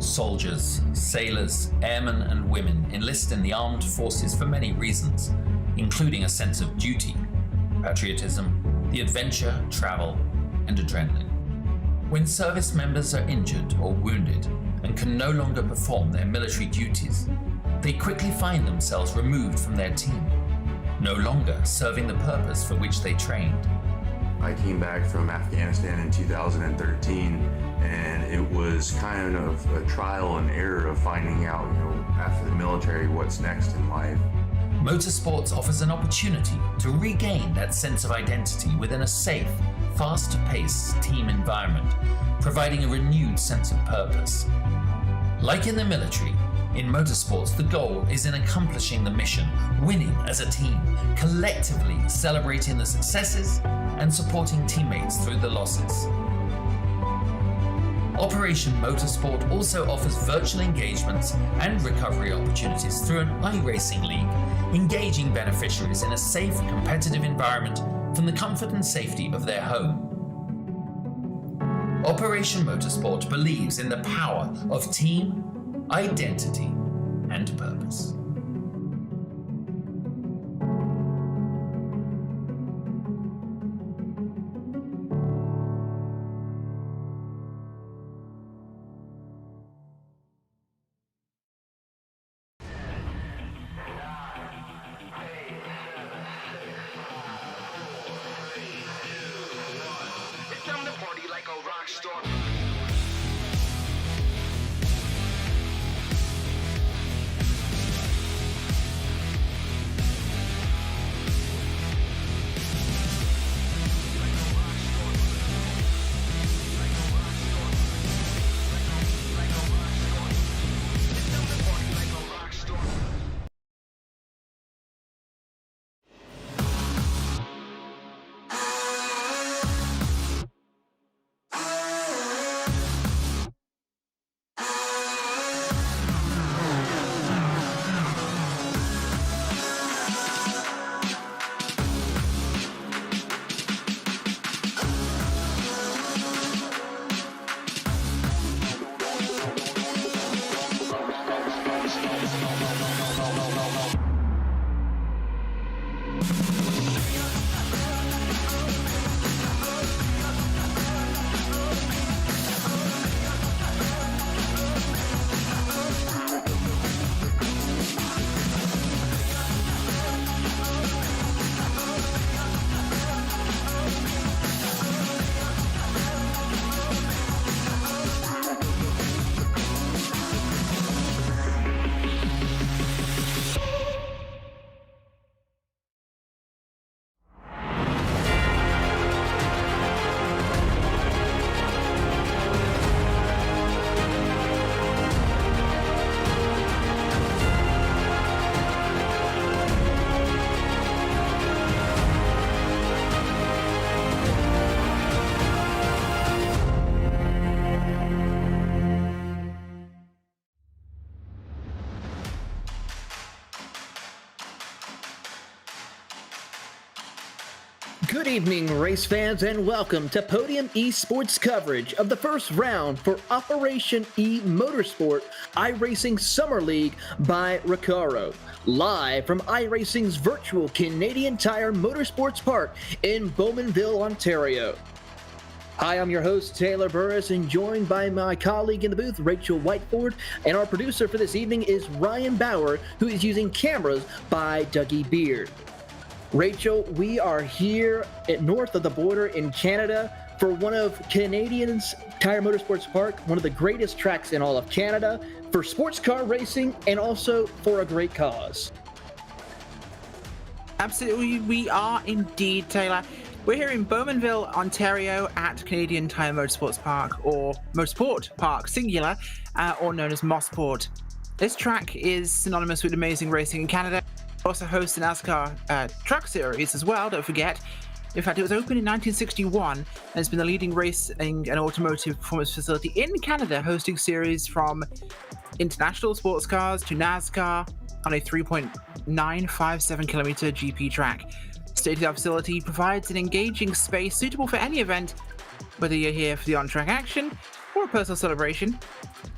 Soldiers, sailors, airmen, and women enlist in the armed forces for many reasons, including a sense of duty, patriotism, the adventure, travel, and adrenaline. When service members are injured or wounded and can no longer perform their military duties, they quickly find themselves removed from their team, no longer serving the purpose for which they trained. I came back from Afghanistan in 2013, and it was kind of a trial and error of finding out, after the military, what's next in life. Motorsports offers an opportunity to regain that sense of identity within a safe, fast-paced team environment, providing a renewed sense of purpose. Like in the military, in motorsports, the goal is in accomplishing the mission, winning as a team, collectively celebrating the successes and supporting teammates through the losses. Operation Motorsport also offers virtual engagements and recovery opportunities through an iRacing league, engaging beneficiaries in a safe, competitive environment from the comfort and safety of their home. Operation Motorsport believes in the power of team, identity, and purpose. Good evening, race fans, and welcome to Podium Esports coverage of the first round for Operation eMotorsport iRacing Summer League by Recaro, live from iRacing's virtual Canadian Tire Motorsports Park in Bowmanville, Ontario. Hi, I'm your host, Taylor Burris, and joined by my colleague in the booth, Rachel Whiteford, and our producer for this evening is Ryan Bauer, who is using cameras by Dougie Beard. Rachel, we are here at north of the border in Canada for one of Canadian's Tire Motorsports Park, one of the greatest tracks in all of Canada, for sports car racing and also for a great cause. Absolutely, we are indeed, Taylor. We're here in Bowmanville, Ontario at Canadian Tire Motorsports Park, or Motorsport Park, singular, or known as Mosport. This track is synonymous with amazing racing in Canada. Also hosts the NASCAR truck series as well, don't forget. In fact, it was opened in 1961 and has been the leading racing and automotive performance facility in Canada, hosting series from international sports cars to NASCAR on a 3.957 kilometer GP track. State-of-the-art facility provides an engaging space suitable for any event, whether you're here for the on-track action or for a personal celebration,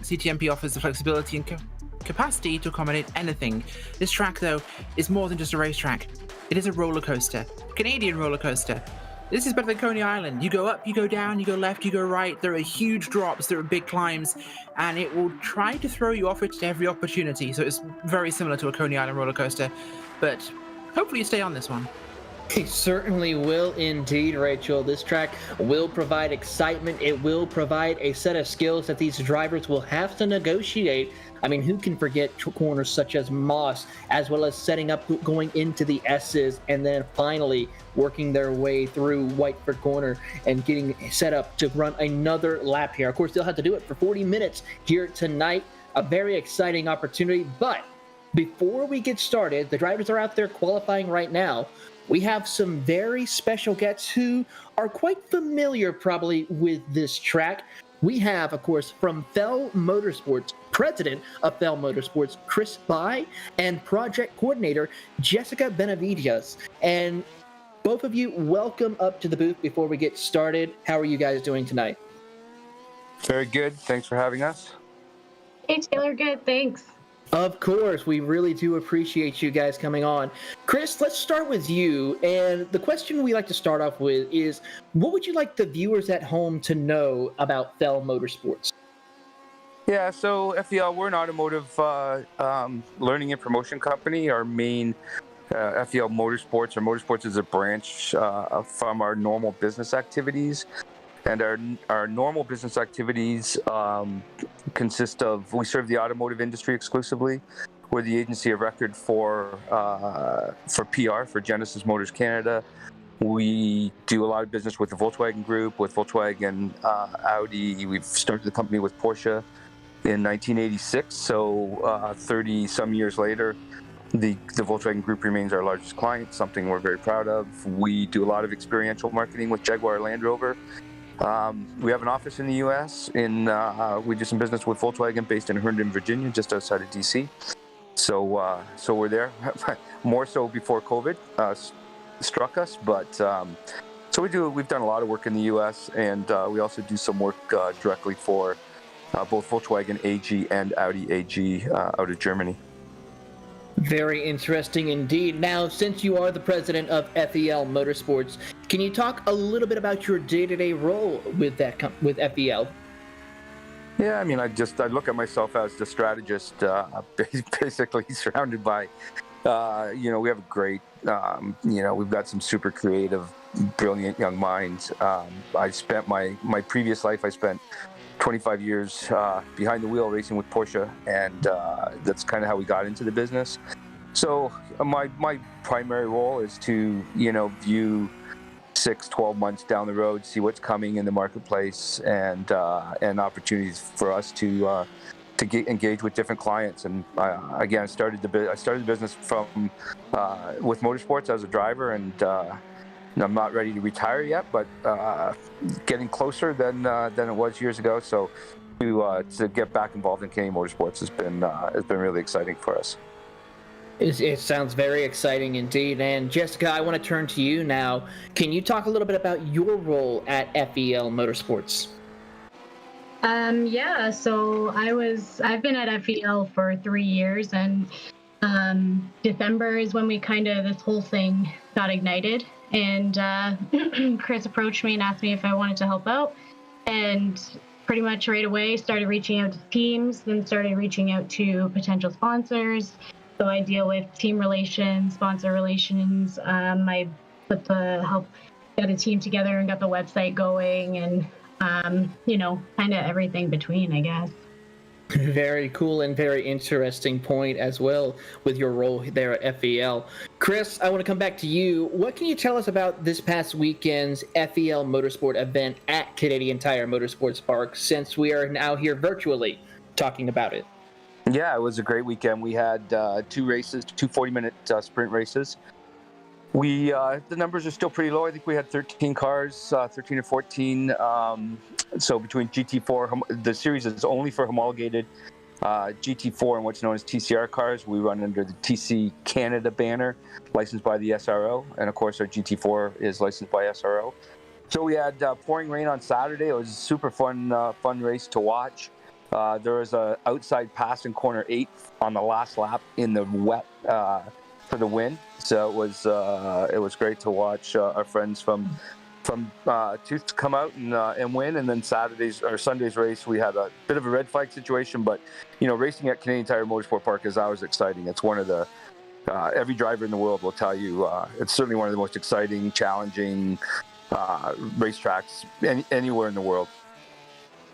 CTMP offers the flexibility and capacity to accommodate anything. This track, though, is more than just a racetrack. It is a roller coaster, Canadian roller coaster. This is better than Coney Island. You go up, you go down, you go left, you go right. There are huge drops, there are big climbs, and it will try to throw you off it at every opportunity. So it's very similar to a Coney Island roller coaster, but hopefully you stay on this one. It certainly will indeed, Rachel. This track will provide excitement. It will provide a set of skills that these drivers will have to negotiate. I mean, who can forget corners such as Moss, as well as setting up going into the S's, and then finally working their way through Whiteford Corner and getting set up to run another lap here. Of course, they'll have to do it for 40 minutes here tonight. A very exciting opportunity. But before we get started, the drivers are out there qualifying right now. We have some very special guests who are quite familiar probably with this track. We have, of course, from Fel Motorsports, president of Fel Motorsports, Chris Bai, and project coordinator, Jessica Benavides. And both of you, welcome up to the booth before we get started. How are you guys doing tonight? Very good. Thanks for having us. Hey, Taylor. Good. Thanks. Of course, we really do appreciate you guys coming on. Chris, let's start with you. And the question we like to start off with is, what would you like the viewers at home to know about Fel Motorsports? Yeah, so FEL, we're an automotive learning and promotion company. Our main FEL Motorsports, or Motorsports is a branch from our normal business activities. And our normal business activities consist of, we serve the automotive industry exclusively. We're the agency of record for PR, for Genesis Motors Canada. We do a lot of business with the Volkswagen Group, with Volkswagen, Audi. We've started the company with Porsche in 1986, so 30-some years later, the Volkswagen Group remains our largest client, something we're very proud of. We do a lot of experiential marketing with Jaguar Land Rover. We have an office in the U.S. We do some business with Volkswagen based in Herndon, Virginia, just outside of D.C. So we're there, more so before COVID struck us. But so we've done a lot of work in the U.S. and we also do some work directly for both Volkswagen AG and Audi AG out of Germany. Very interesting indeed. Now, since you are the president of FEL Motorsports, can you talk a little bit about your day-to-day role with with FEL? Yeah, I mean, I look at myself as the strategist, basically surrounded by, we have a great, we've got some super creative, brilliant young minds. I spent my previous life, I spent 25 years behind the wheel racing with Porsche, and that's kind of how we got into the business. So my primary role is to, view 6-12 months down the road, see what's coming in the marketplace, and opportunities for us to engage with different clients. And again, I started the business from with motorsports as a driver, and I'm not ready to retire yet, but getting closer than it was years ago. So to get back involved in Canadian motorsports has been really exciting for us. It sounds very exciting indeed. And Jessica, I want to turn to you now. Can you talk a little bit about your role at FEL Motorsports? Yeah, so I've been at FEL for 3 years, and December is when this whole thing got ignited. And Chris approached me and asked me if I wanted to help out, and pretty much right away started reaching out to teams, then started reaching out to potential sponsors. So I deal with team relations, sponsor relations. I help get a team together and got the website going, and kind of everything between, I guess. Very cool and very interesting point as well with your role there at FEL. Chris, I want to come back to you. What can you tell us about this past weekend's FEL Motorsport event at Canadian Tire Motorsports Park, since we are now here virtually talking about it? Yeah, it was a great weekend. We had 2 races, 2 40-minute sprint races. The numbers are still pretty low. I think we had 13 cars, 13 or 14. So between GT4, the series is only for homologated GT4 and what's known as TCR cars. We run under the TC Canada banner, licensed by the SRO. And of course, our GT4 is licensed by SRO. So we had pouring rain on Saturday. It was a super fun race to watch. There was a outside pass in corner 8 on the last lap in the wet for the win. So it was great to watch our friends from Tooth come out and win. And then Sunday's race, we had a bit of a red flag situation, but racing at Canadian Tire Motorsport Park is always exciting. It's one of the every driver in the world will tell you it's certainly one of the most exciting, challenging racetracks anywhere in the world.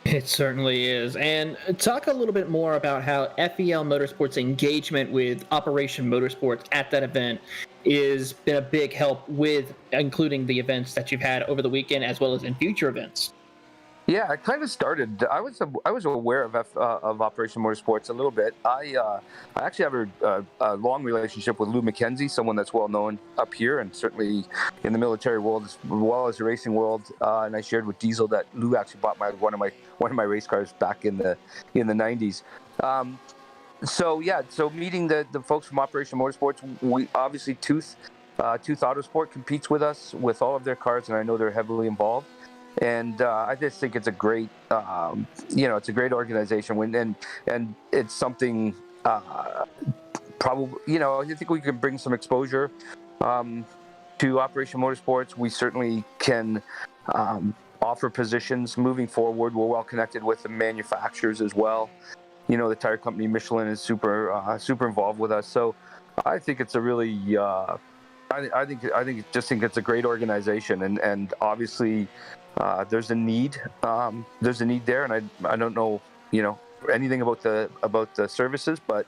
It certainly is. And talk a little bit more about how FEL Motorsports' engagement with Operation Motorsports at that event has been a big help with including the events that you've had over the weekend as well as in future events. Yeah, it kind of started. I was aware of Operation Motorsports a little bit. I actually have a long relationship with Lou McKenzie, someone that's well known up here and certainly in the military world as well as the racing world. And I shared with Diesel that Lou actually bought one of my race cars back in the 90s. So meeting the folks from Operation Motorsports, we obviously Tooth Autosport competes with us with all of their cars, and I know they're heavily involved. And I just think it's a great, it's a great organization. And it's something probably, I think we can bring some exposure to Operation Motorsports. We certainly can offer positions moving forward. We're well connected with the manufacturers as well. The tire company Michelin is super involved with us. So I think it's a really, I think it's a great organization, and obviously. There's a need. There's a need there, and I don't know anything about the services, but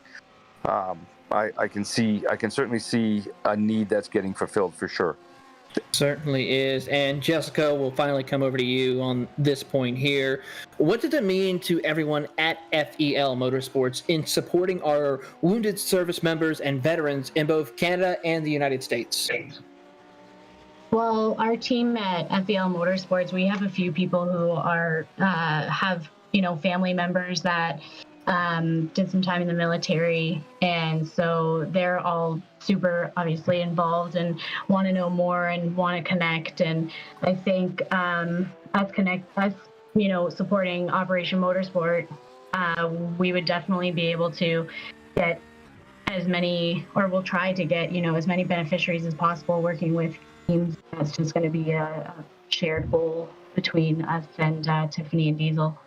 I can certainly see a need that's getting fulfilled for sure. Certainly is. And Jessica, we'll finally come over to you on this point here. What does it mean to everyone at FEL Motorsports in supporting our wounded service members and veterans in both Canada and the United States? Well, our team at FEL Motorsports, we have a few people who are have family members that did some time in the military, and so they're all super obviously involved and want to know more and want to connect. And I think us supporting Operation Motorsport, we would definitely be able to get as many, or we'll try to get as many beneficiaries as possible working with. That's just going to be a shared goal between us and Tiffany and Diesel.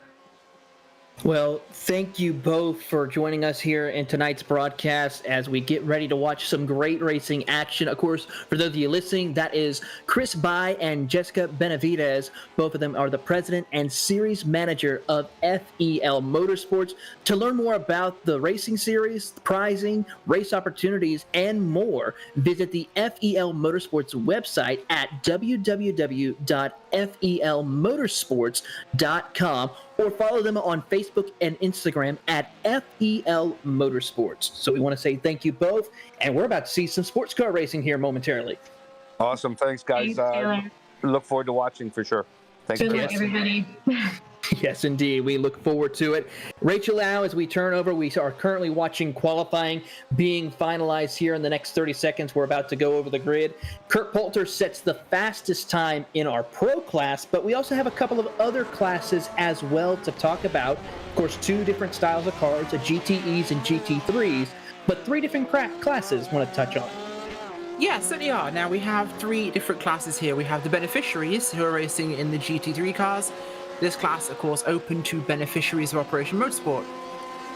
Well, thank you both for joining us here in tonight's broadcast as we get ready to watch some great racing action. Of course, for those of you listening, that is Chris Bai and Jessica Benavidez. Both of them are the president and series manager of FEL Motorsports. To learn more about the racing series, prizing, race opportunities, and more, visit the FEL Motorsports website at www.felmotorsports.com or follow them on Facebook and Instagram at FEL Motorsports. So we want to say thank you both, and we're about to see some sports car racing here momentarily. Awesome. Thanks, guys. Look forward to watching for sure. Thanks. Good luck, everybody. Yes, indeed. We look forward to it. Rachel Lau, as we turn over, we are currently watching qualifying being finalized here in the next 30 seconds. We're about to go over the grid. Kurt Poulter sets the fastest time in our pro class, but we also have a couple of other classes as well to talk about. Of course, 2 different styles of cars, the GTEs and GT3s, but 3 different classes I want to touch on. Yeah, certainly are. Now, we have 3 different classes here. We have the beneficiaries who are racing in the GT3 cars. This class, of course, open to beneficiaries of Operation Motorsport.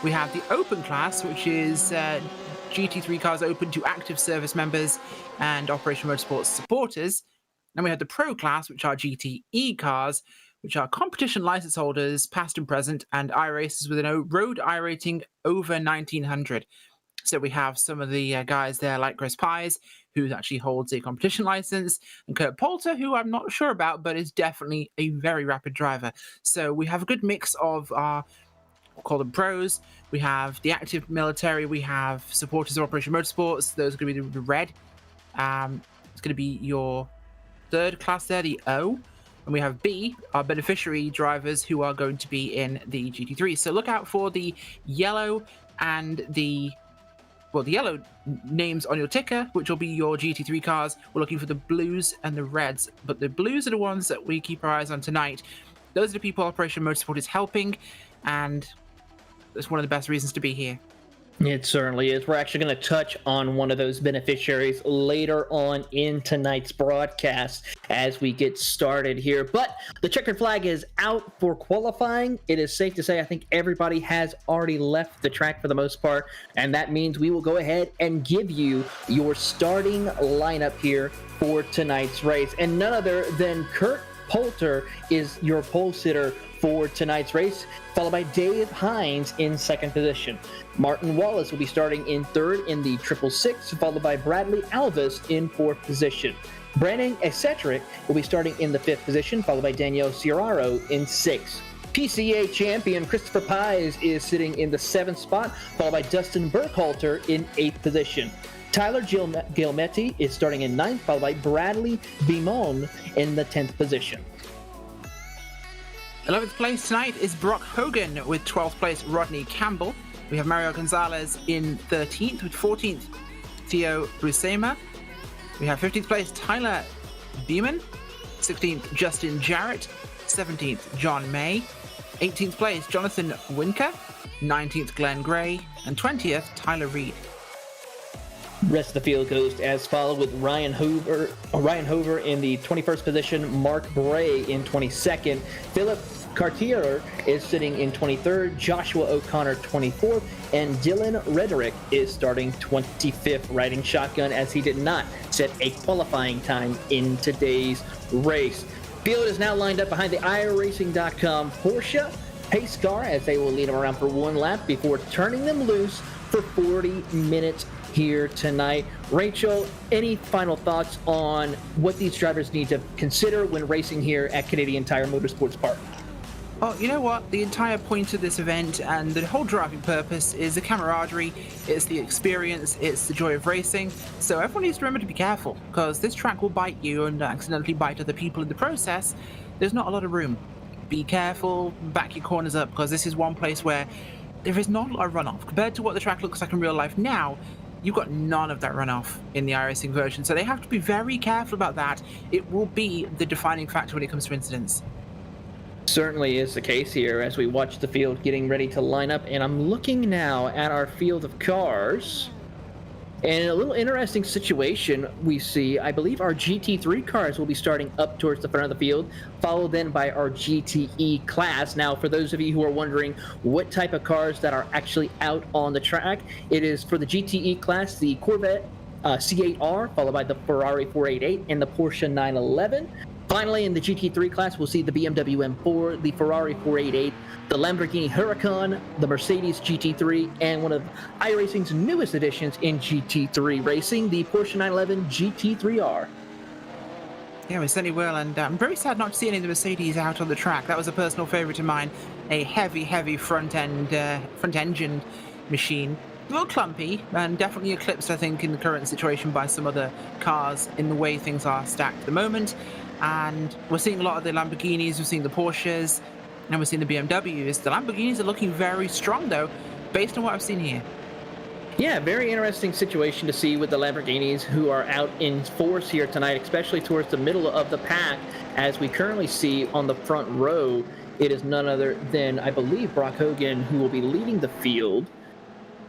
We have the open class, which is GT3 cars open to active service members and Operation Motorsport supporters. And we have the pro class, which are GTE cars, which are competition license holders, past and present, and iRacers with a road I rating over 1900. So we have some of the guys there like Chris Pies, who actually holds a competition license, and Kurt Poulter, who I'm not sure about, but is definitely a very rapid driver. So we have a good mix of our, we'll call them pros. We have the active military. We have supporters of Operation Motorsports. Those are going to be the red. It's going to be your 3rd class there, the O. And we have B, our beneficiary drivers, who are going to be in the GT3. So look out for the yellow and the the yellow names on your ticker, which will be your GT3 cars. We're looking for the blues and the reds, but the blues are the ones that we keep our eyes on tonight. Those are the people Operation Motorsport is helping, and it's one of the best reasons to be here. It certainly is. We're actually going to touch on one of those beneficiaries later on in tonight's broadcast as we get started here. But the checkered flag is out for qualifying. It is safe to say I think everybody has already left the track for the most part, and that means we will go ahead and give you your starting lineup here for tonight's race. And none other than Kurt Poulter is your pole sitter for tonight's race, followed by Dave Hines in second position. Martin Wallace will be starting in third in the 666, followed by Bradley Alvis in fourth position. Brandon Eccentric will be starting in the fifth position, followed by Daniel Ciararo in sixth. PCA champion Christopher Pies is sitting in the seventh spot, followed by Dustin Burkhalter in eighth position. Tyler Gilmetti is starting in ninth, followed by Bradley Bimon in the 10th position. 11th place tonight is Brock Hogan with 12th place Rodney Campbell. We have Mario Gonzalez in 13th with 14th Theo Brusema. We have 15th place Tyler Beeman, 16th Justin Jarrett, 17th John May, 18th place Jonathan Winker, 19th Glenn Gray, and 20th Tyler Reed. Rest of the field goes as follows with Ryan Hover in the 21st position, Mark Bray in 22nd, Philip Cartier is sitting in 23rd, Joshua O'Connor 24th, and Dylan Rederick is starting 25th, riding shotgun as he did not set a qualifying time in today's race. Field is now lined up behind the iRacing.com Porsche pace car as they will lead them around for one lap before turning them loose for 40 minutes here tonight. Rachel, any final thoughts on what these drivers need to consider when racing here at Canadian Tire Motorsports Park? Oh, you know what? The entire point of this event and the whole driving purpose is the camaraderie, it's the experience, it's the joy of racing. So everyone needs to remember to be careful, because this track will bite you and accidentally bite other people in the process. There's not a lot of room. Be careful, back your corners up, because this is one place where there is not a lot of runoff. Compared to what the track looks like in real life now, you've got none of that runoff in the iRacing version. So they have to be very careful about that. It will be the defining factor when it comes to incidents. Certainly is the case here as we watch the field getting ready to line up, and I'm looking now at our field of cars, and a little interesting situation we see. I believe our GT3 cars will be starting up towards the front of the field, followed then by our GTE class. Now, for those of you who are wondering what type of cars that are actually out on the track, it is for the GTE class, the Corvette C8R, followed by the Ferrari 488 and the Porsche 911. Finally, in the GT3 class, we'll see the BMW M4, the Ferrari 488, the Lamborghini Huracan, the Mercedes GT3, and one of iRacing's newest additions in GT3 racing, the Porsche 911 GT3R. Yeah, we certainly will, and I'm very sad not to see any of the Mercedes out on the track. That was a personal favourite of mine, a heavy front-engine machine. A little clumpy, and definitely eclipsed, I think, in the current situation by some other cars in the way things are stacked at the moment. And we're seeing a lot of the Lamborghinis, we're seeing the Porsches, and we're seeing the BMWs. The Lamborghinis are looking very strong, though, based on what I've seen here. Yeah, very interesting situation to see with the Lamborghinis, who are out in force here tonight, especially towards the middle of the pack, as we currently see on the front row. It is none other than, I believe, Brock Hogan, who will be leading the field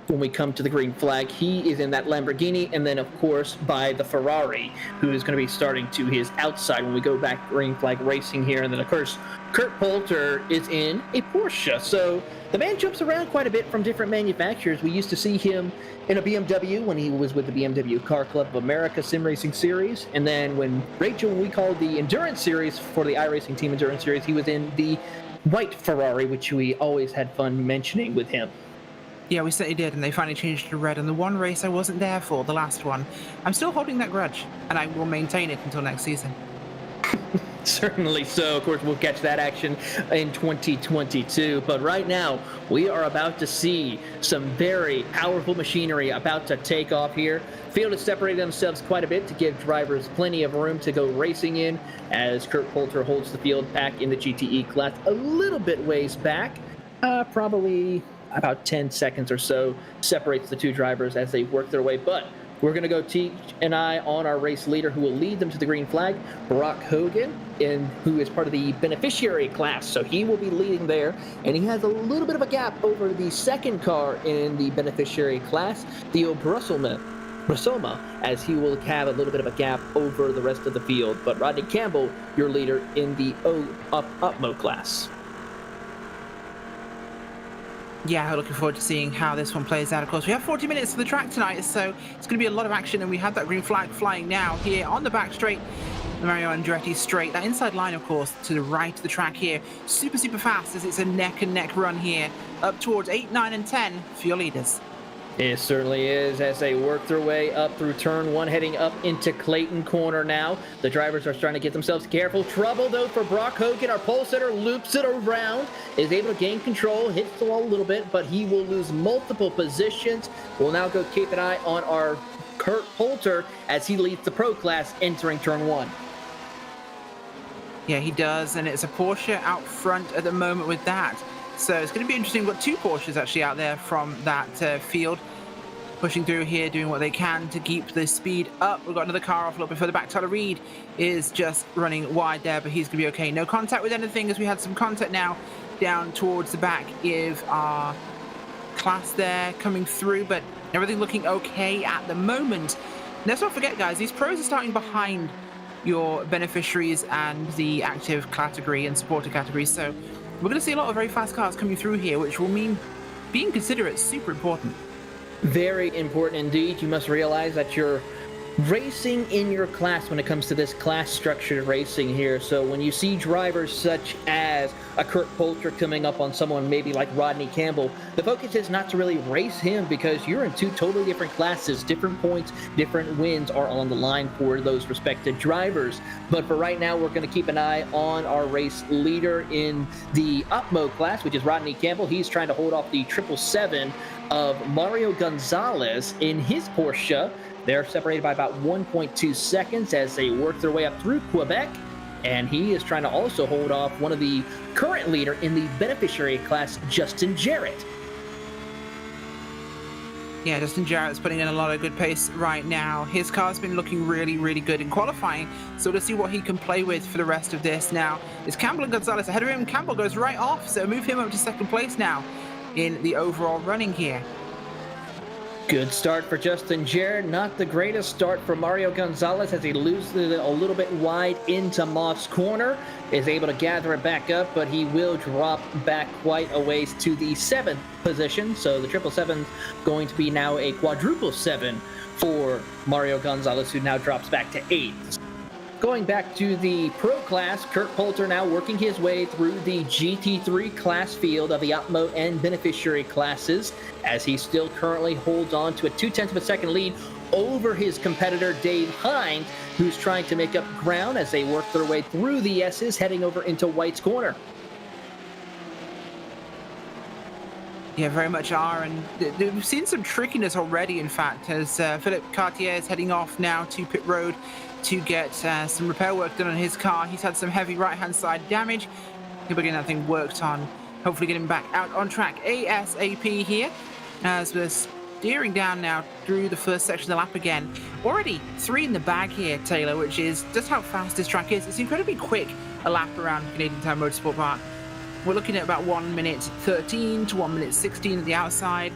when we come to the green flag. He is in that Lamborghini, and then, of course, by the Ferrari, who is going to be starting to his outside when we go back green flag racing here. And then, of course, Kurt Poulter is in a Porsche. So the man jumps around quite a bit from different manufacturers. We used to see him in a BMW when he was with the BMW Car Club of America Sim Racing Series. And then when we called the Endurance Series for the iRacing Team Endurance Series, he was in the white Ferrari, which we always had fun mentioning with him. Yeah, we certainly did, and they finally changed to red. And the one race I wasn't there for, the last one, I'm still holding that grudge, and I will maintain it until next season. Certainly so. Of course, we'll catch that action in 2022. But right now, we are about to see some very powerful machinery about to take off here. Field has separated themselves quite a bit to give drivers plenty of room to go racing in, as Kurt Poulter holds the field back in the GTE class a little bit ways back. Probably about 10 seconds or so separates the two drivers as they work their way. But we're going to go keep an eye on our race leader who will lead them to the green flag, Brock Hogan, who is part of the beneficiary class. So he will be leading there, and he has a little bit of a gap over the second car in the beneficiary class, Theo Brusselma, as he will have a little bit of a gap over the rest of the field. But Rodney Campbell, your leader in the Upmo class. Yeah, looking forward to seeing how this one plays out. Of course, we have 40 minutes for the track tonight, so it's going to be a lot of action, and we have that green flag flying now here on the back straight. The Mario Andretti straight. That inside line, of course, to the right of the track here. Super, super fast as it's a neck-and-neck run here up towards 8, 9, and 10 for your leaders. It certainly is as they work their way up through turn 1, heading up into Clayton Corner now. The drivers are starting to get themselves careful. Trouble, though, for Brock Hogan. Our pole sitter loops it around, is able to gain control, hits the wall a little bit, but he will lose multiple positions. We'll now go keep an eye on our Kurt Poulter as he leads the pro class entering turn 1. Yeah, he does, and it's a Porsche out front at the moment with that. So it's going to be interesting. We've got two Porsches actually out there from that field, pushing through here, doing what they can to keep the speed up. We've got another car off a little bit further back. Tyler Reed is just running wide there, but he's going to be okay. No contact with anything, as we had some contact now down towards the back of our class there coming through, but everything looking okay at the moment. Let's not forget, guys, these pros are starting behind your beneficiaries and the active category and supporter category, so we're going to see a lot of very fast cars coming through here, which will mean being considerate is super important. Very important indeed. You must realize that you're racing in your class when it comes to this class structured racing here. So when you see drivers such as a Kurt Poulter coming up on someone maybe like Rodney Campbell, the focus is not to really race him because you're in two totally different classes. Different points, different wins are on the line for those respective drivers. But for right now, we're going to keep an eye on our race leader in the Upmo class, which is Rodney Campbell. He's trying to hold off the 777 of Mario Gonzalez in his Porsche. They're separated by about 1.2 seconds as they work their way up through Quebec. And he is trying to also hold off one of the current leader in the beneficiary class, Justin Jarrett. Yeah, Justin Jarrett's putting in a lot of good pace right now. His car's been looking really, really good in qualifying. So to see what he can play with for the rest of this now is Campbell and Gonzalez ahead of him. Campbell goes right off, so move him up to second place now in the overall running here. Good start for Justin Jarrett. Not the greatest start for Mario Gonzalez as he loses it a little bit wide into Moss Corner. Is able to gather it back up, but he will drop back quite a ways to the 7th position. So the 777 going to be now a quadruple 7 for Mario Gonzalez, who now drops back to 8th. Going back to the pro class, Kurt Poulter now working his way through the GT3 class field of the Upmo and beneficiary classes as he still currently holds on to a 0.2 of a second lead over his competitor Dave Hind, who's trying to make up ground as they work their way through the S's heading over into White's Corner. Yeah, very much are, and we've seen some trickiness already, in fact, as Philip Cartier is heading off now to pit road to get some repair work done on his car. He's had some heavy right-hand side damage. He'll be getting that thing worked on, hopefully getting back out on track ASAP here, as we're steering down now through the first section of the lap again. Already 3 in the bag here, Taylor, which is just how fast this track is. It's incredibly quick, a lap around Canadian Tire Motorsport Park. We're looking at about 1 minute 13 to 1 minute 16 at the outside.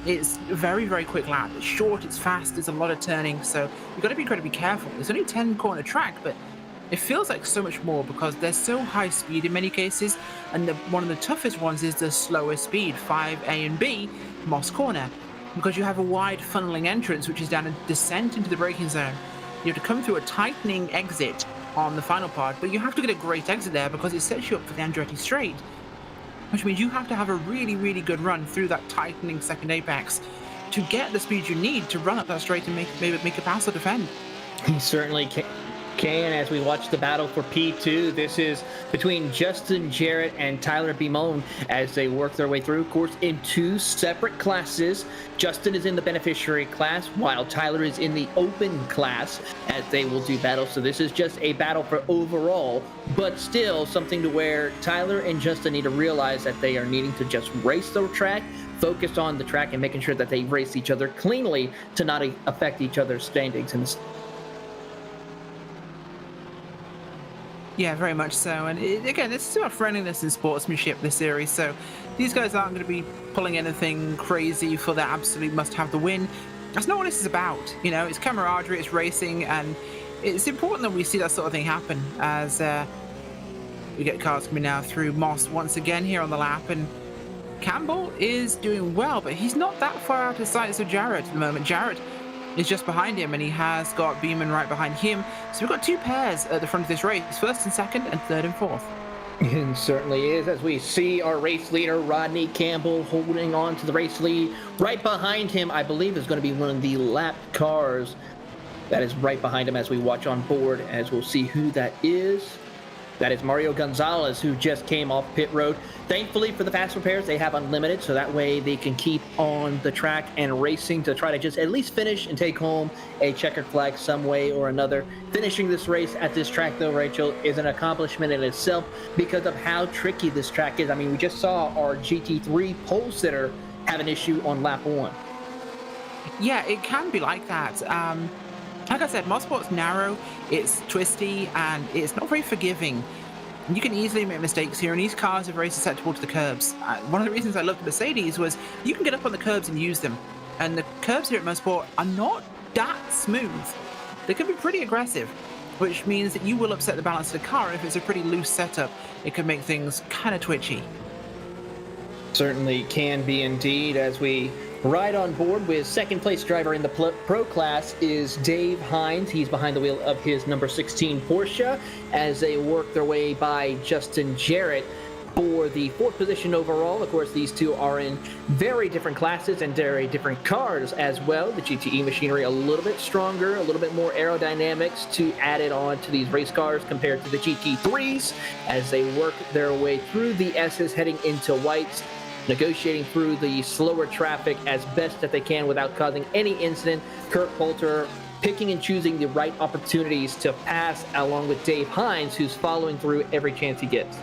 It's a very, very quick lap. It's short, it's fast, there's a lot of turning, so you've got to be incredibly careful. It's only a 10-corner track, but it feels like so much more because they're so high speed in many cases, and one of the toughest ones is the slowest speed, 5A and B, Moss Corner, because you have a wide funneling entrance, which is down a descent into the braking zone. You have to come through a tightening exit on the final part, but you have to get a great exit there because it sets you up for the Andretti straight, which means you have to have a really, really good run through that tightening second apex to get the speed you need to run up that straight and make a pass or defend. He certainly can, as we watch the battle for P2. This is between Justin Jarrett and Tyler Bimone as they work their way through, of course, in 2 separate classes. Justin is in the beneficiary class, while Tyler is in the open class as they will do battle. So this is just a battle for overall, but still something to where Tyler and Justin need to realize that they are needing to just race the track, focused on the track and making sure that they race each other cleanly to not affect each other's standings. Yeah, very much so. And again, this is about friendliness and sportsmanship, this series. So these guys aren't going to be pulling anything crazy for their absolute must-have the win. That's not what this is about. You know, it's camaraderie, it's racing, and it's important that we see that sort of thing happen as we get cars coming now through Moss once again here on the lap. And Campbell is doing well, but he's not that far out of sight of Jarrett at the moment. Jarrett is just behind him, and he has got Beeman right behind him. So we've got two pairs at the front of this race, first and second, and third and fourth. It certainly is, as we see our race leader, Rodney Campbell, holding on to the race lead. Right behind him, I believe, is going to be one of the lap cars that is right behind him as we watch on board, as we'll see who that is. That is Mario Gonzalez, who just came off pit road. Thankfully for the fast repairs, they have unlimited, so that way they can keep on the track and racing to try to just at least finish and take home a checkered flag some way or another. Finishing this race at this track, though, Rachel, is an accomplishment in itself because of how tricky this track is. I mean, we just saw our GT3 pole sitter have an issue on lap 1. Yeah, it can be like that. Like I said, Motorsport's narrow, it's twisty, and it's not very forgiving. You can easily make mistakes here, and these cars are very susceptible to the curbs. One of the reasons I looked at Mercedes was you can get up on the curbs and use them, and the curbs here at Motorsport are not that smooth. They can be pretty aggressive, which means that you will upset the balance of the car. If it's a pretty loose setup, it can make things kind of twitchy. Certainly can be indeed, as we ride on board with second place driver in the pro class is Dave Hines. He's behind the wheel of his number 16 Porsche as they work their way by Justin Jarrett for the fourth position overall. Of course, these two are in very different classes and very different cars as well. The GTE machinery a little bit stronger, a little bit more aerodynamics to add it on to these race cars compared to the GT3s as they work their way through the S's heading into whites, negotiating through the slower traffic as best that they can without causing any incident. Kurt Poulter picking and choosing the right opportunities to pass, along with Dave Hines, who's following through every chance he gets.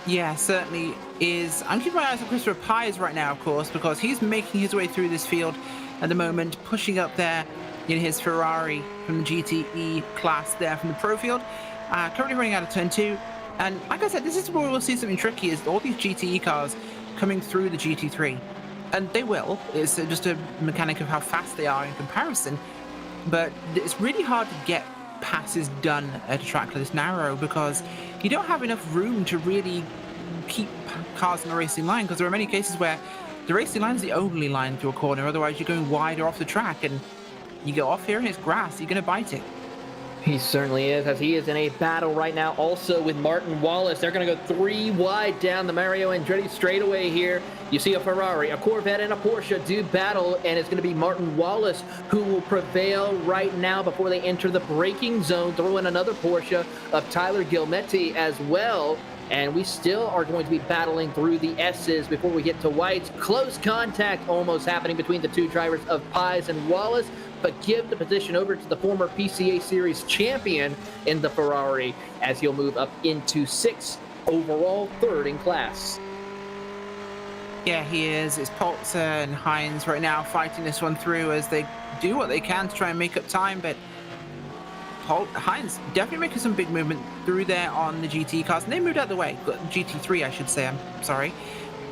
Yeah, certainly is. I'm keeping my eyes on Christopher Pies right now, of course, because he's making his way through this field at the moment, pushing up there in his Ferrari from the GTE class there from the pro field. Currently running out of turn 2. And like I said, this is where we'll see something tricky, is all these GTE cars coming through the GT3. And they will. It's just a mechanic of how fast they are in comparison. But it's really hard to get passes done at a track like this narrow because you don't have enough room to really keep cars in a racing line, because there are many cases where the racing line is the only line through a corner. Otherwise, you're going wide or off the track, and you go off here and it's grass. You're going to bite it. He certainly is, as he is in a battle right now also with Martin Wallace. They're going to go 3 wide down the Mario Andretti straightaway here. You see a Ferrari, a Corvette, and a Porsche do battle, and it's going to be Martin Wallace who will prevail right now before they enter the braking zone. Throw in another Porsche of Tyler Gilmetti as well. And we still are going to be battling through the S's before we get to whites. Close contact almost happening between the two drivers of Pies and Wallace, but give the position over to the former PCA Series champion in the Ferrari as he'll move up into 6th overall, 3rd in class. Yeah, he is. It's Poulter and Hines right now fighting this one through as they do what they can to try and make up time, but Hines definitely making some big movement through there on the GT cars, and they moved out of the way. GT3, I should say, I'm sorry.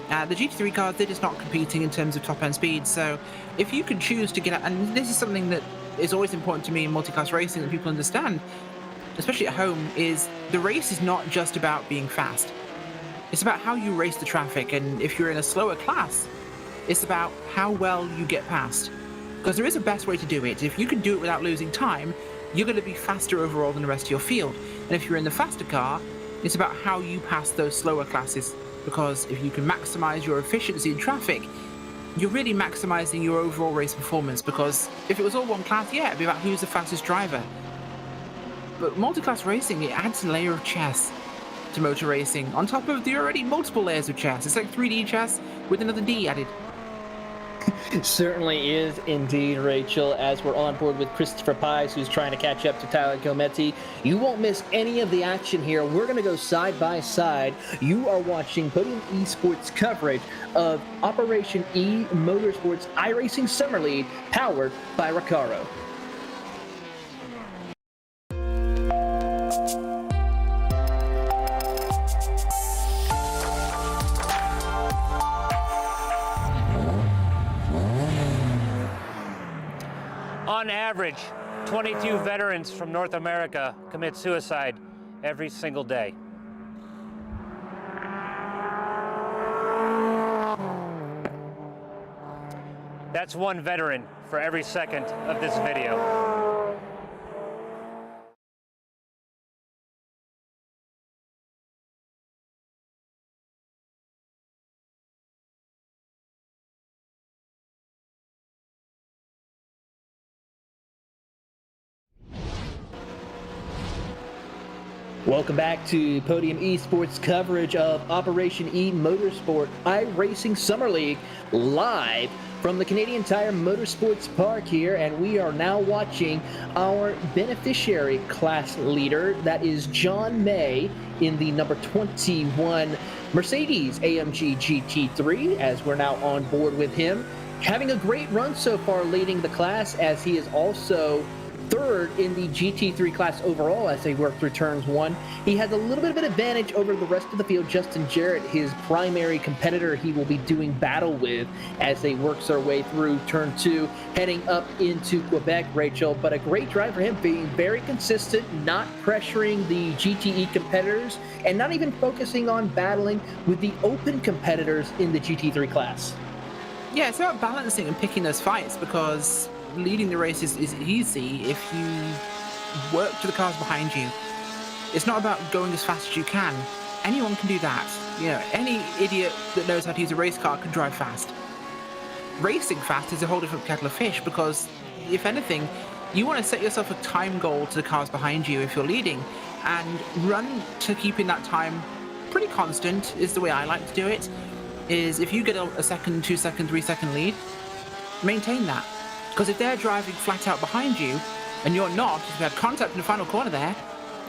The GT3 cars, they're just not competing in terms of top-end speed, so if you can choose to get out, and this is something that is always important to me in multi-class racing that people understand, especially at home, is the race is not just about being fast. It's about how you race the traffic, and if you're in a slower class, it's about how well you get past. Because there is a best way to do it. If you can do it without losing time, you're going to be faster overall than the rest of your field. And if you're in the faster car, it's about how you pass those slower classes. Because if you can maximize your efficiency in traffic, you're really maximizing your overall race performance. Because if it was all one class, yeah, it'd be about who's the fastest driver. But multi-class racing, it adds a layer of chess to motor racing, on top of the already multiple layers of chess. It's like 3D chess with another D added. Certainly is indeed, Rachel, as we're on board with Christopher Pies, who's trying to catch up to Tyler Gometti. You won't miss any of the action here. We're going to go side by side. You are watching Podium Esports coverage of Operation eMotorsports iRacing Summer League, powered by Recaro. On average, 22 veterans from North America commit suicide every single day. That's one veteran for every second of this video. Welcome back to Podium Esports coverage of Operation eMotorsport iRacing Summer League, live from the Canadian Tire Motorsports Park here, and we are now watching our beneficiary class leader. That is John May in the number 21 Mercedes AMG GT3, as we're now on board with him. Having a great run so far, leading the class, as he is also third in the GT3 class overall as they work through turns one. He has a little bit of an advantage over the rest of the field. Justin Jarrett, his primary competitor, he will be doing battle with as they work their way through turn two, heading up into Quebec, Rachel. But a great drive for him, being very consistent, not pressuring the GTE competitors, and not even focusing on battling with the open competitors in the GT3 class. Yeah, it's about balancing and picking those fights, because leading the race is easy if you work to the cars behind you. It's not about going as fast as you can. Anyone can do that. You know, any idiot that knows how to use a race car can drive fast. Racing fast is a whole different kettle of fish, because if anything, you want to set yourself a time goal to the cars behind you if you're leading, and run to keeping that time pretty constant is the way I like to do it. Is if you get a second, 2 second, 3 second lead, maintain that. Because if they're driving flat out behind you, and you're not, if you had contact in the final corner there,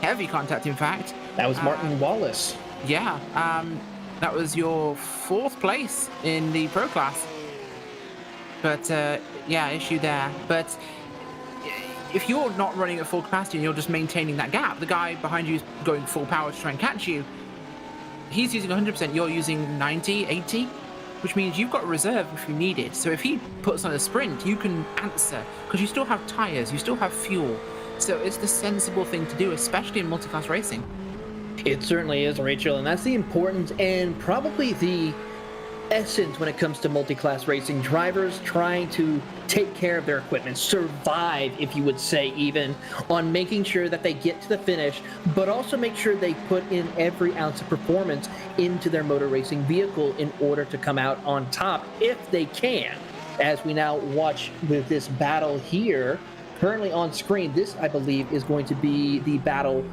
heavy contact in fact. That was Martin Wallace. Yeah, that was your 4th place in the pro class. But yeah, issue there. But if you're not running at full capacity and you're just maintaining that gap, the guy behind you is going full power to try and catch you. He's using 100%, you're using 90, 80, which means you've got a reserve if you need it. So if he puts on a sprint, you can answer, because you still have tires, you still have fuel. So it's the sensible thing to do, especially in multi-class racing. It certainly is, Rachel, and that's the importance and probably the essence when it comes to multi-class racing. Drivers trying to take care of their equipment, survive, if you would say, even on making sure that they get to the finish, but also make sure they put in every ounce of performance into their motor racing vehicle in order to come out on top if they can. As we now watch with this battle here, currently on screen, this, I believe, is going to be the battle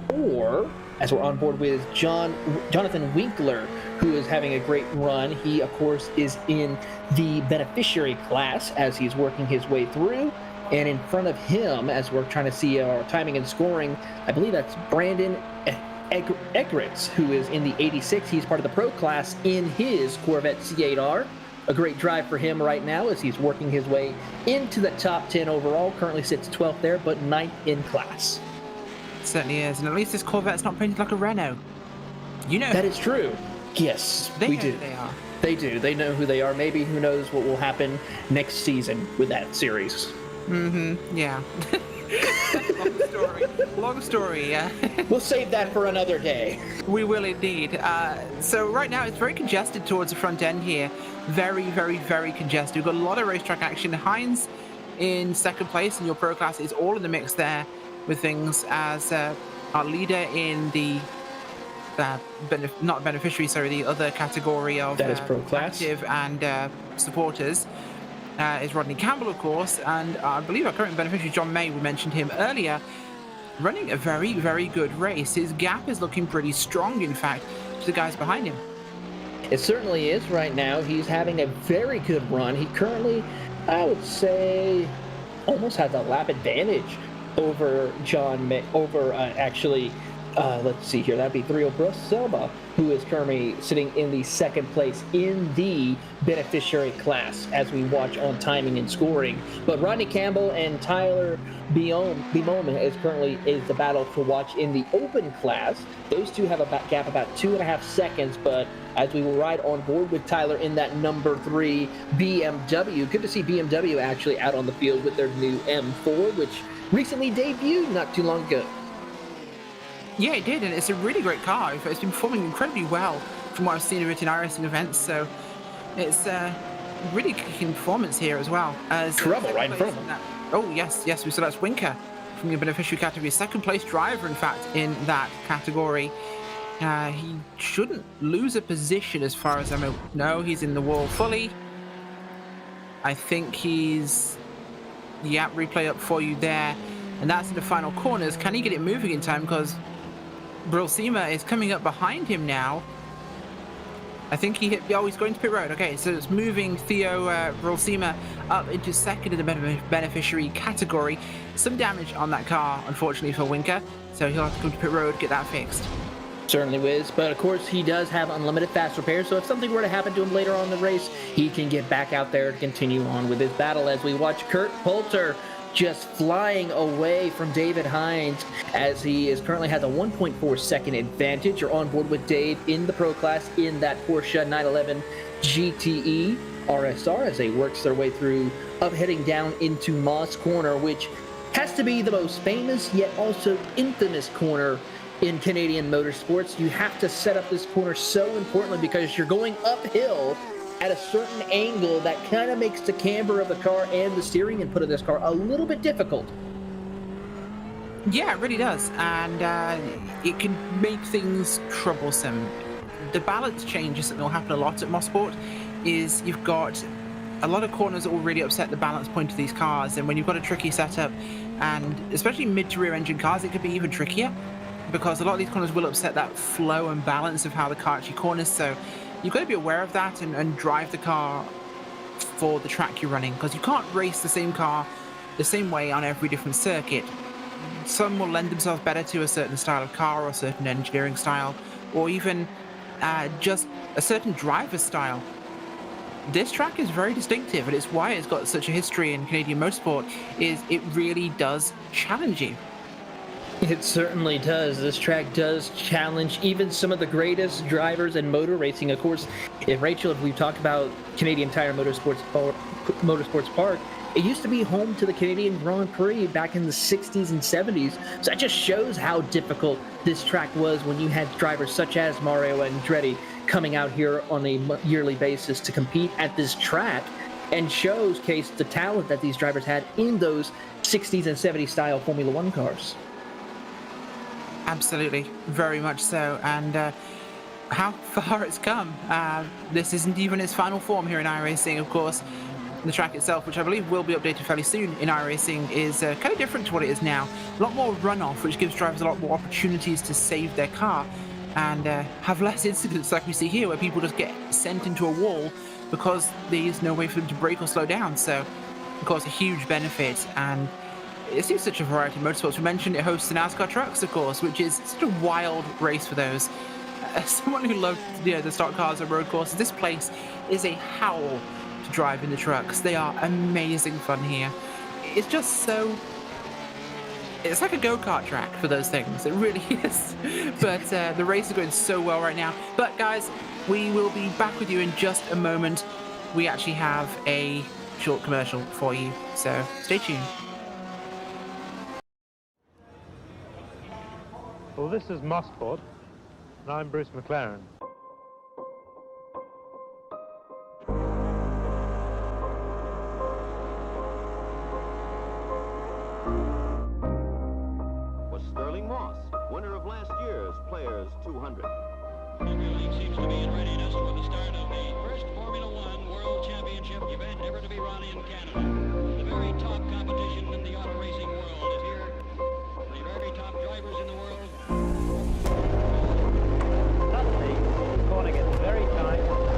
for, as we're on board with Jonathan Winkler, who is having a great run. He, of course, is in the beneficiary class as he's working his way through. And in front of him, as we're trying to see our timing and scoring, I believe that's Brandon Egritz, who is in the 86. He's part of the pro class in his Corvette C8R. A great drive for him right now as he's working his way into the top 10 overall. Currently sits 12th there, but 9th in class. It certainly is, and at least this Corvette's not painted like a Renault. You know that is true. Yes, we do. They are. They do. They know who they are. Maybe who knows what will happen next season with that series. Mm-hmm. Yeah. Long story. Long story, yeah. We'll save that for another day. We will indeed. So right now it's very congested towards the front end here. Very, very, very congested. We've got a lot of racetrack action. Hines in 2nd place in your pro class is all in the mix there with things, as our leader in the not beneficiary, sorry, the other category of that is pro class, active and supporters is Rodney Campbell, of course, and I believe our current beneficiary John May, we mentioned him earlier, running a very, very good race. His gap is looking pretty strong, in fact, to the guys behind him. It certainly is right now. He's having a very good run. He currently, I would say, almost has a lap advantage over let's see here, that'd be Trio Bruselba, who is currently sitting in the second place in the beneficiary class as we watch on timing and scoring. But Rodney Campbell and Tyler Bimom is the battle to watch in the open class. Those two have a gap about 2.5 seconds, but as we will ride on board with Tyler in that number 3 BMW. Good to see BMW actually out on the field with their new M4, which recently debuted not too long ago. Yeah, it did, and it's a really great car. It's been performing incredibly well from what I've seen of it in iRacing events, so it's a really kicking performance here as well. As Trouble right in front of him. Oh, yes, we saw that's Winker from the beneficiary category. Second place driver, in fact, in that category. He shouldn't lose a position as far as I know. No, he's in the wall fully. I think he's... Yeah, replay up for you there. And that's in the final corners. Can he get it moving in time? Because Bruselba is coming up behind him now. I think he hit... Oh, he's going to pit road. Okay, so it's moving Theo Bruselba up into second in the beneficiary category. Some damage on that car, unfortunately, for Winker. So he'll have to come to pit road, get that fixed. Certainly, Wiz. But of course, he does have unlimited fast repair, so if something were to happen to him later on in the race, he can get back out there to continue on with his battle as we watch Kurt Poulter just flying away from David Hines as he is currently has a 1.4 second advantage. You're on board with Dave in the pro class in that Porsche 911 GTE RSR as they works their way through up heading down into Moss Corner, which has to be the most famous yet also infamous corner in Canadian motorsports. You have to set up this corner so importantly because you're going uphill at a certain angle that kind of makes the camber of the car and the steering input of this car a little bit difficult. Yeah, it really does, and it can make things troublesome. The balance changes that will happen a lot at Mosport is you've got a lot of corners that will really upset the balance point of these cars, and when you've got a tricky setup, and especially mid to rear engine cars, it could be even trickier because a lot of these corners will upset that flow and balance of how the car actually corners. So you've got to be aware of that and drive the car for the track you're running, because you can't race the same car the same way on every different circuit. Some will lend themselves better to a certain style of car or a certain engineering style, or even just a certain driver style. This track is very distinctive, and it's why it's got such a history in Canadian motorsport, is it really does challenge you. It certainly does. This track does challenge even some of the greatest drivers in motor racing. Of course, if we've talked about Canadian Tire Motorsports Park, it used to be home to the Canadian Grand Prix back in the 60s and 70s. So that just shows how difficult this track was when you had drivers such as Mario Andretti coming out here on a yearly basis to compete at this track and showcase the talent that these drivers had in those 60s and 70s style Formula One cars. Absolutely, very much so, and how far it's come. This isn't even its final form here in iRacing, of course. The track itself, which I believe will be updated fairly soon in iRacing, is kind of different to what it is now. A lot more runoff, which gives drivers a lot more opportunities to save their car and have less incidents like we see here, where people just get sent into a wall because there's no way for them to brake or slow down. So, of course, a huge benefit, and it seems such a variety of motorsports. We mentioned it hosts the NASCAR trucks, of course, which is such a wild race for those. As someone who loved the stock cars and road courses, this place is a howl to drive in the trucks. They are amazing fun here. It's just so... It's like a go-kart track for those things. It really is. But the race is going so well right now. But guys, we will be back with you in just a moment. We actually have a short commercial for you, so stay tuned. Well, this is Mosport, and I'm Bruce McLaren. Was Sterling Moss, winner of last year's Players 200. Premier League seems to be in readiness for the start of the first Formula One World Championship event ever to be run in Canada. The very top competition in the auto racing world is here. The very top drivers in the world. Suddenly, the corner gets very tight.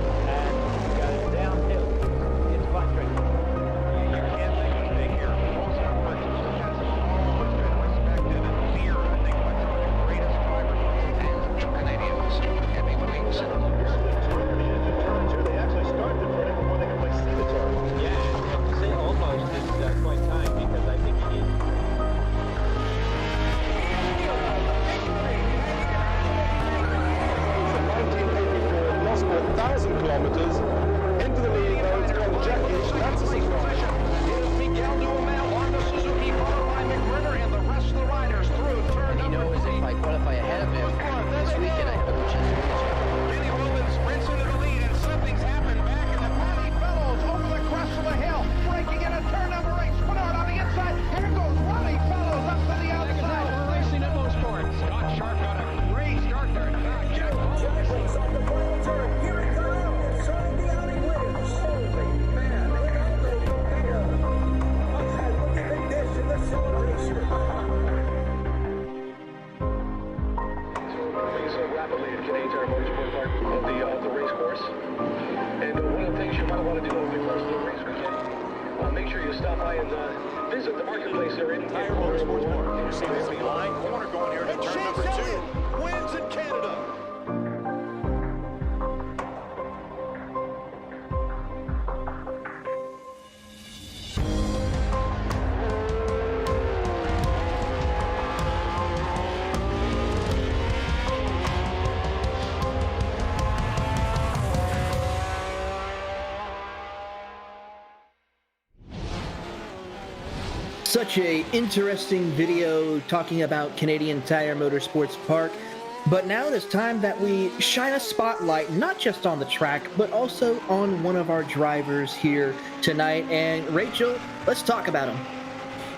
by and visit the marketplace there in Tire Motorsports Park. You see this line corner going here to turn number 2. Wins in Canada. Such a interesting video talking about Canadian Tire Motorsports Park. But now it is time that we shine a spotlight not just on the track, but also on one of our drivers here tonight. And Rachel, let's talk about him.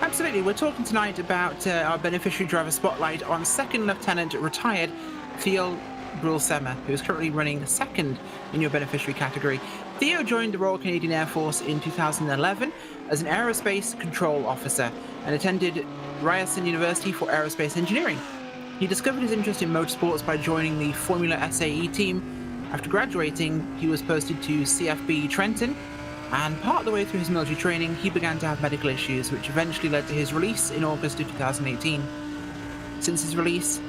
Absolutely. We're talking tonight about our beneficiary driver spotlight on Second Lieutenant retired Fel Motorsports, who is currently running second in your beneficiary category. Theo joined the Royal Canadian Air Force in 2011 as an aerospace control officer and attended Ryerson University for aerospace engineering. He discovered his interest in motorsports by joining the Formula SAE team. After graduating, he was posted to CFB Trenton, and part of the way through his military training, he began to have medical issues, which eventually led to his release in August of 2018. Since his release,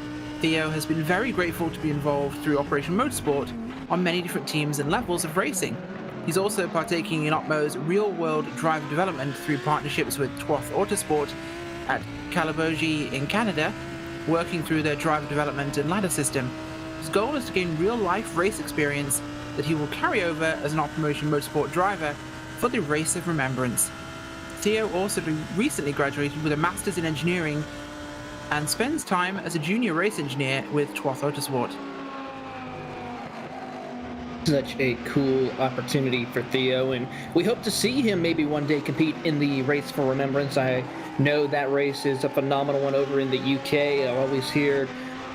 Theo has been very grateful to be involved through Operation Motorsport on many different teams and levels of racing. He's also partaking in Opmo's real-world driver development through partnerships with Twoth Autosport at Calabogie in Canada, working through their driver development and ladder system. His goal is to gain real-life race experience that he will carry over as an Operation Motorsport driver for the Race of Remembrance. Theo also recently graduated with a Master's in Engineering and spends time as a junior race engineer with Twoth Autosport. Such a cool opportunity for Theo, and we hope to see him maybe one day compete in the Race for Remembrance. I know that race is a phenomenal one over in the UK. I always hear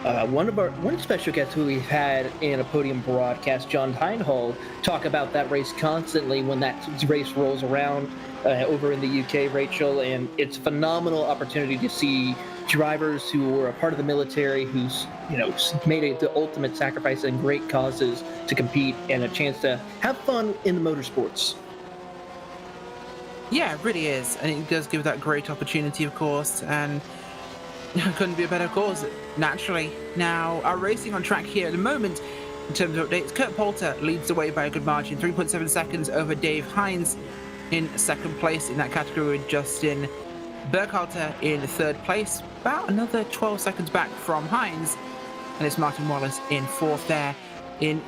one special guest who we've had in a podium broadcast, John Hindhall, talk about that race constantly when that race rolls around over in the UK, Rachel, and it's a phenomenal opportunity to see drivers who were a part of the military, who's made the ultimate sacrifice and great causes to compete, and a chance to have fun in the motorsports. Yeah, it really is, and it does give that great opportunity, of course, and couldn't be a better cause, naturally. Now, our racing on track here at the moment, in terms of updates, Kurt Poulter leads the way by a good margin, 3.7 seconds over Dave Hines in second place in that category, with Justin Burkhalter in third place, about another 12 seconds back from Hines, and it's Martin Wallace in fourth there. In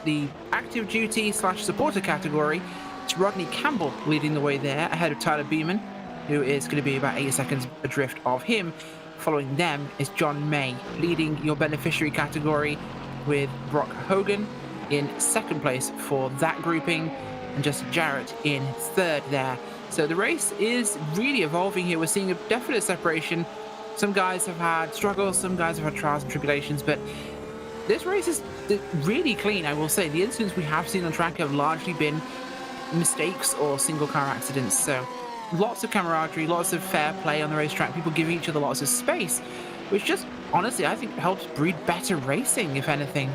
the active duty / supporter category, it's Rodney Campbell leading the way there, ahead of Tyler Beeman, who is going to be about 8 seconds adrift of him. Following them is John May, leading your beneficiary category, with Brock Hogan in second place for that grouping, and Justin Jarrett in third there. So the race is really evolving here. We're seeing a definite separation. Some guys have had struggles, some guys have had trials and tribulations, but this race is really clean, I will say. The incidents we have seen on track have largely been mistakes or single car accidents. So lots of camaraderie, lots of fair play on the racetrack, people giving each other lots of space, which just, honestly, I think helps breed better racing, if anything.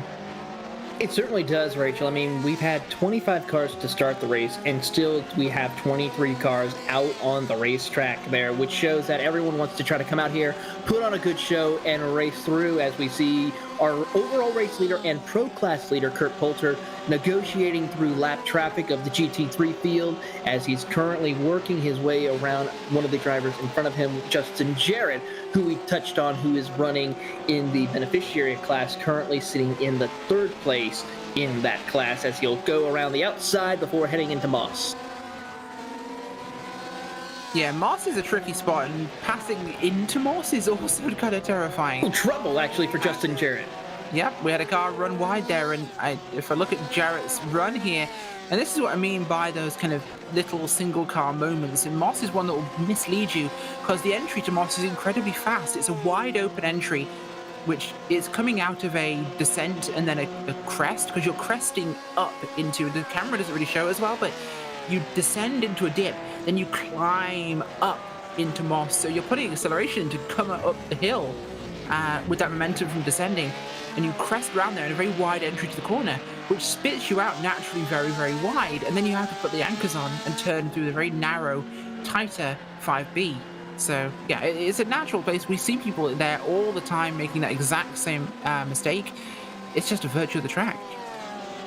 It certainly does, Rachel. I mean, we've had 25 cars to start the race, and still we have 23 cars out on the racetrack there, which shows that everyone wants to try to come out here, put on a good show, and race through, as we see our overall race leader and pro class leader, Kurt Poulter, negotiating through lap traffic of the GT3 field, as he's currently working his way around one of the drivers in front of him, Justin Jarrett, who we touched on, who is running in the beneficiary class, currently sitting in the third place in that class, as he'll go around the outside before heading into Moss. Yeah, Moss is a tricky spot, and passing into Moss is also kind of terrifying. Well, trouble, actually, for Justin Jarrett. Yep, we had a car run wide there, and if I look at Jarrett's run here, and this is what I mean by those kind of little single car moments, and Moss is one that will mislead you, because the entry to Moss is incredibly fast. It's a wide open entry, which is coming out of a descent and then a crest, because you're cresting up into, the camera doesn't really show as well, but you descend into a dip, then you climb up into Moss, so you're putting acceleration to come up the hill with that momentum from descending, and you crest around there in a very wide entry to the corner, which spits you out naturally very, very wide, and then you have to put the anchors on and turn through the very narrow, tighter 5B. So yeah, it's a natural place. We see people there all the time making that exact same mistake. It's just a virtue of the track.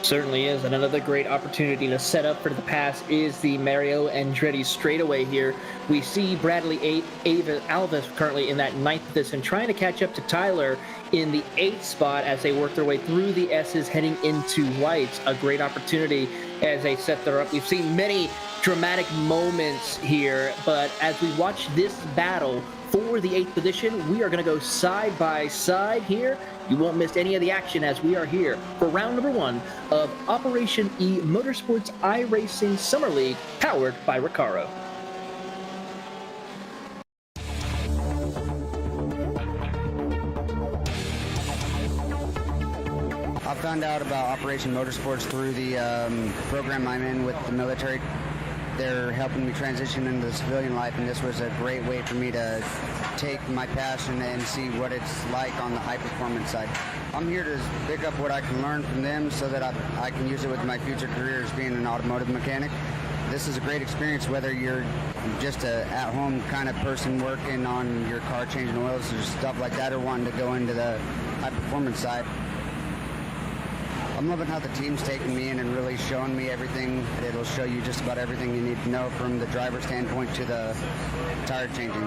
Certainly is, and another great opportunity to set up for the pass is the Mario Andretti straightaway here. We see Bradley Alves currently in that 9th position, trying to catch up to Tyler in the 8th spot as they work their way through the S's heading into whites. A great opportunity as they set their up. We've seen many dramatic moments here, but as we watch this battle for the 8th position, we are going to go side by side here. You won't miss any of the action as we are here for round number 1 of Operation eMotorsports iRacing Summer League, powered by Recaro. I found out about Operation Motorsports through the program I'm in with the military. They're helping me transition into the civilian life, and this was a great way for me to take my passion and see what it's like on the high-performance side. I'm here to pick up what I can learn from them so that I can use it with my future career as being an automotive mechanic. This is a great experience whether you're just a at-home kind of person working on your car, changing oils or stuff like that, or wanting to go into the high-performance side. I'm loving how the team's taking me in and really showing me everything. It'll show you just about everything you need to know from the driver standpoint to the tire changing.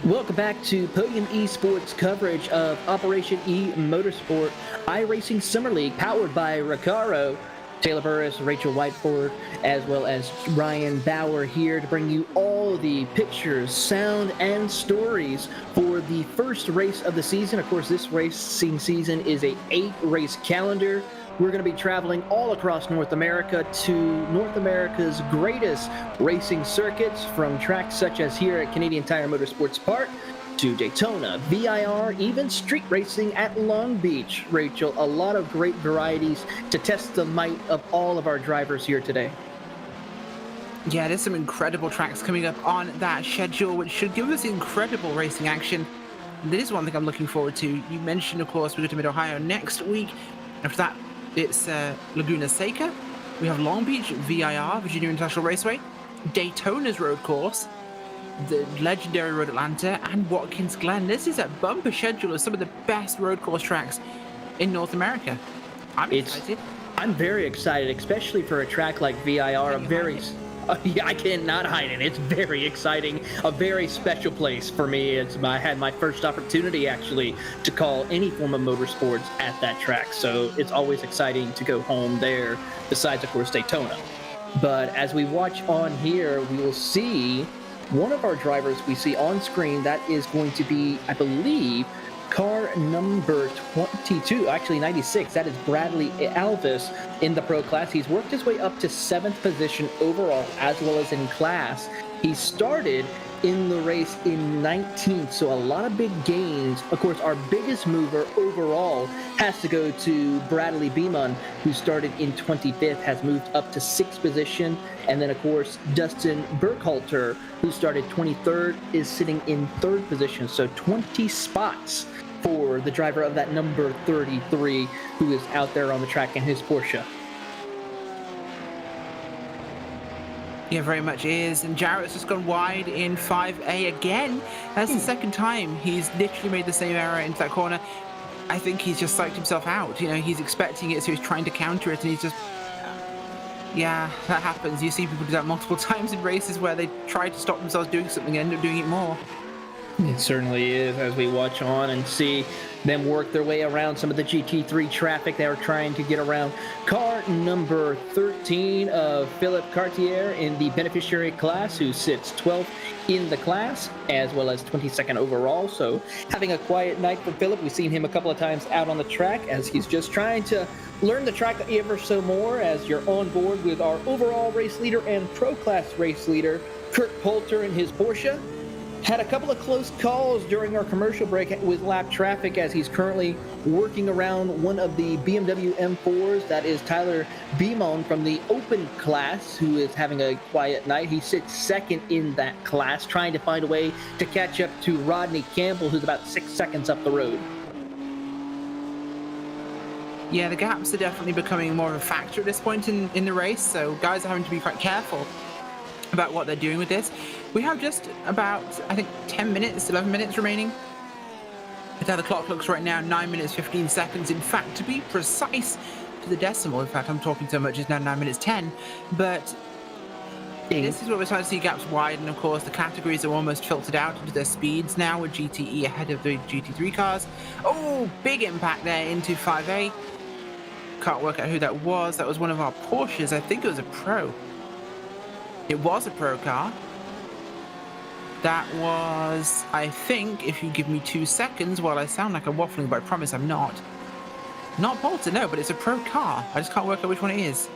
Welcome back to Podium Esports coverage of Operation eMotorsport iRacing Summer League, powered by Recaro. Taylor Burris, Rachel Whiteford, as well as Ryan Bauer here to bring you all the pictures, sound, and stories for the first race of the season. Of course, this racing season is a 8-race calendar. We're going to be traveling all across North America to North America's greatest racing circuits, from tracks such as here at Canadian Tire Motorsports Park to Daytona, VIR, even street racing at Long Beach. Rachel, a lot of great varieties to test the might of all of our drivers here today. Yeah, there's some incredible tracks coming up on that schedule, which should give us incredible racing action. This is one thing I'm looking forward to. You mentioned, of course, we go to Mid-Ohio next week. After that, it's Laguna Seca. We have Long Beach, VIR, Virginia International Raceway, Daytona's road course, the legendary Road Atlanta, and Watkins Glen. This is a bumper schedule of some of the best road course tracks in North America. I'm excited. I'm very excited, especially for a track like VIR. Yeah, I cannot hide it. It's very exciting. A very special place for me. I had my first opportunity, actually, to call any form of motorsports at that track. So it's always exciting to go home there, besides, of course, Daytona. But as we watch on here, we will see one of our drivers we see on screen. That is going to be, I believe, car number 22, actually 96. That is Bradley Alves in the pro class. He's worked his way up to 7th position overall, as well as in class. He started in the race in 19th, so a lot of big gains. Of course, our biggest mover overall has to go to Bradley Beeman, who started in 25th, has moved up to 6th position. And then, of course, Dustin Burkhalter, who started 23rd, is sitting in 3rd position. So 20 spots for the driver of that number 33, who is out there on the track in his Porsche. Yeah, very much is. And Jarrett's just gone wide in 5A again. That's the second time he's literally made the same error into that corner. I think he's just psyched himself out. You know, he's expecting it, so he's trying to counter it, and he's just... Yeah, that happens. You see people do that multiple times in races where they try to stop themselves doing something and end up doing it more. It certainly is, as we watch on and see them work their way around some of the GT3 traffic. They are trying to get around car number 13 of Philip Cartier in the beneficiary class, who sits 12th in the class, as well as 22nd overall. So having a quiet night for Philip. We've seen him a couple of times out on the track as he's just trying to learn the track ever so more, as you're on board with our overall race leader and pro class race leader, Kurt Poulter, in his Porsche. Had a couple of close calls during our commercial break with lap traffic as he's currently working around one of the BMW M4s. That is Tyler Beamon from the open class, who is having a quiet night. He sits second in that class, trying to find a way to catch up to Rodney Campbell, who's about 6 seconds up the road. Yeah, the gaps are definitely becoming more of a factor at this point in the race, so guys are having to be quite careful about what they're doing with this. We have just about, I think, 10 minutes, 11 minutes remaining. That's how the clock looks right now, 9 minutes, 15 seconds. In fact, to be precise to the decimal, in fact, I'm talking so much, it's now 9 minutes 10. But this is where we're starting to see gaps widen. Of course, the categories are almost filtered out into their speeds now, with GTE ahead of the GT3 cars. Oh, big impact there into 5A. Can't work out who that was. That was one of our Porsches. I think it was a Pro. It was a Pro car. That was, I think, if you give me 2 seconds, well, I sound like I'm waffling, but I promise I'm not. Not Poulter, no, but it's a Pro car. I just can't work out which one it is.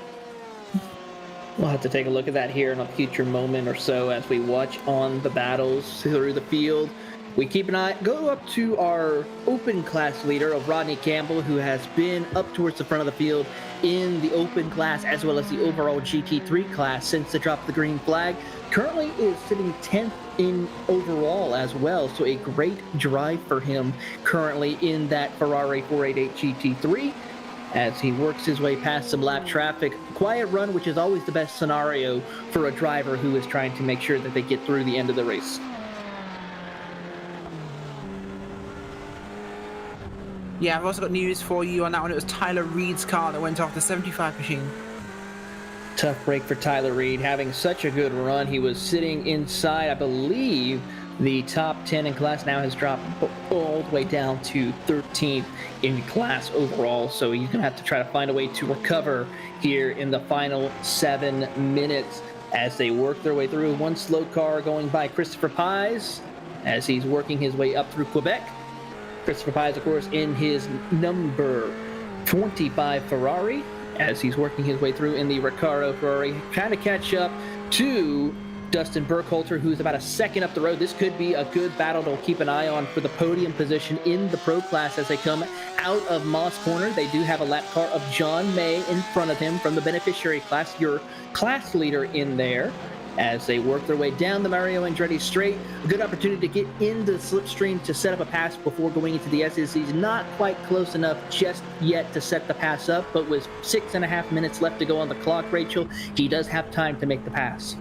We'll have to take a look at that here in a future moment or so as we watch on the battles through the field. We keep an eye, go up to our open class leader of Rodney Campbell, who has been up towards the front of the field in the open class as well as the overall GT3 class since the drop of the green flag. Currently is sitting 10th in overall as well, so a great drive for him currently in that Ferrari 488 GT3 as he works his way past some lap traffic. Quiet run, which is always the best scenario for a driver who is trying to make sure that they get through the end of the race. Yeah, I've also got news for you on that one. It was Tyler Reed's car that went off the 75 machine. Tough break for Tyler Reed, having such a good run. He was sitting inside, I believe, the top 10 in class. Now has dropped all the way down to 13th in class overall. So he's going to have to try to find a way to recover here in the final 7 minutes as they work their way through. One slow car going by Christopher Pies as he's working his way up through Quebec. Christopher Pies, of course, in his number 25 Ferrari as he's working his way through in the Recaro Ferrari, trying to catch up to Dustin Burkhalter, who's about a second up the road. This could be a good battle to keep an eye on for the podium position in the Pro class as they come out of Moss Corner. They do have a lap car of John May in front of him from the beneficiary class, your class leader in there. As they work their way down the Mario Andretti straight, a good opportunity to get into the slipstream to set up a pass before going into the SSCs. Not quite close enough just yet to set the pass up, but with 6.5 minutes left to go on the clock, Rachel, he does have time to make the pass.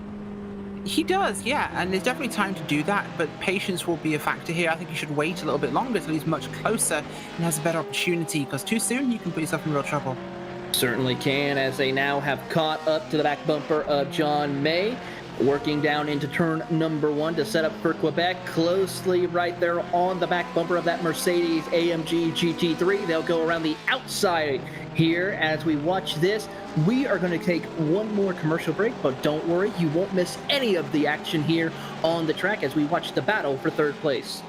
He does, yeah, and there's definitely time to do that, but patience will be a factor here. I think you should wait a little bit longer till he's much closer and has a better opportunity, because too soon you can put yourself in real trouble. Certainly can, as they now have caught up to the back bumper of John May. Working down into turn number 1 to set up for Quebec, closely right there on the back bumper of that Mercedes AMG GT3. They'll go around the outside here as we watch this. We are going to take one more commercial break, but don't worry, you won't miss any of the action here on the track as we watch the battle for third place.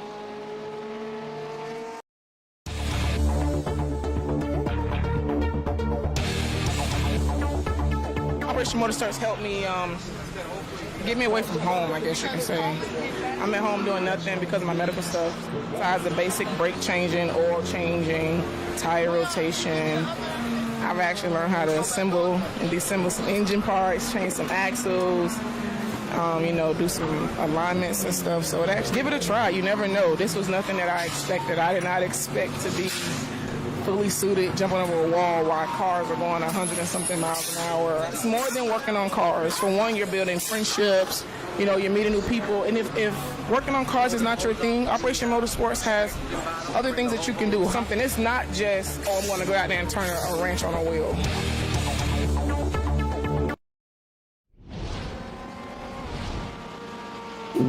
Operation Motorsports helped me get me away from home, I guess you can say. I'm at home doing nothing because of my medical stuff. Besides the basic brake changing, oil changing, tire rotation. I've actually learned how to assemble and disassemble some engine parts, change some axles, do some alignments and stuff. So give it a try. You never know. This was nothing that I expected. I did not expect to be fully suited, jumping over a wall while cars are going 100 and something miles an hour. It's more than working on cars. For one, you're building friendships, you're meeting new people. And if working on cars is not your thing, Operation Motorsports has other things that you can do. Something, it's not just, I'm going to go out there and turn a wrench on a wheel.